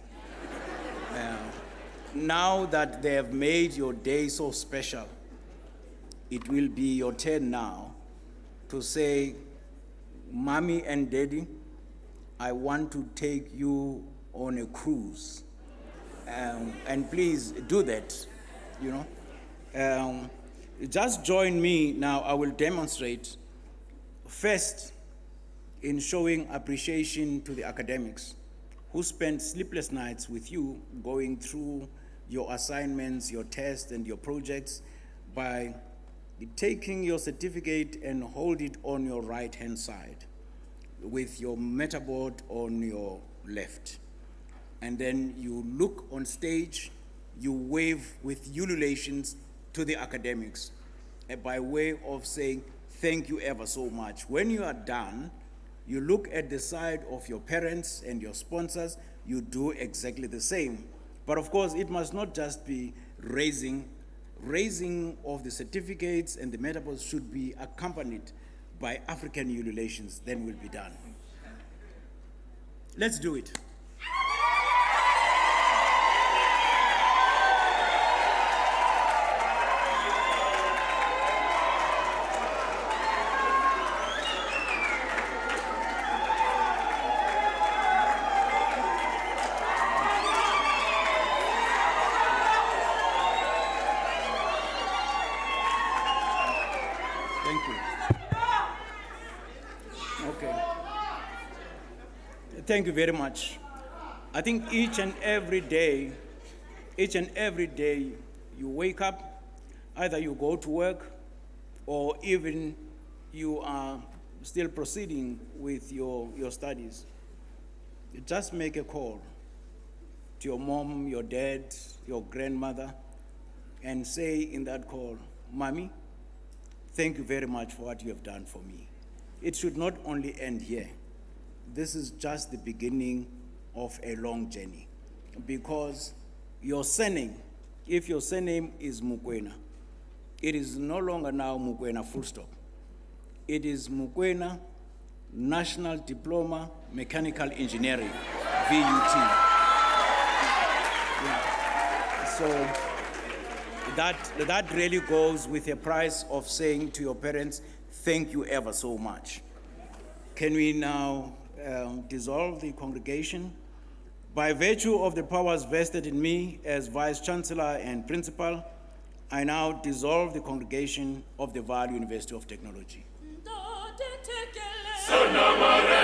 Now that they have made your day so special, it will be your turn now to say, Mommy and Daddy, I want to take you on a cruise. And please do that, Just join me now. I will demonstrate first in showing appreciation to the academics who spent sleepless nights with you going through your assignments, your tests, and your projects by taking your certificate and hold it on your right-hand side with your metaboard on your left. And then you look on stage, you wave with ululations to the academics by way of saying, thank you ever so much. When you are done, you look at the side of your parents and your sponsors, you do exactly the same. But of course, it must not just be raising of the certificates and the metaboards should be accompanied by African ululations, then we'll be done. Let's do it. Thank you. Okay. Thank you very much. I think each and every day you wake up, either you go to work or even you are still proceeding with your studies. You just make a call to your mom, your dad, your grandmother, and say in that call, Mommy, thank you very much for what you have done for me. It should not only end here. This is just the beginning of a long journey, because your surname, if your surname is Mukwena, it is no longer now Mukwena full stop. It is Mukwena National Diploma Mechanical Engineering, VUT. Yeah. that really goes with a price of saying to your parents, thank you ever so much. Can we now dissolve the congregation? By virtue of the powers vested in me as Vice-chancellor and Principal, I now dissolve the congregation of the VUT University of Technology. Sonamare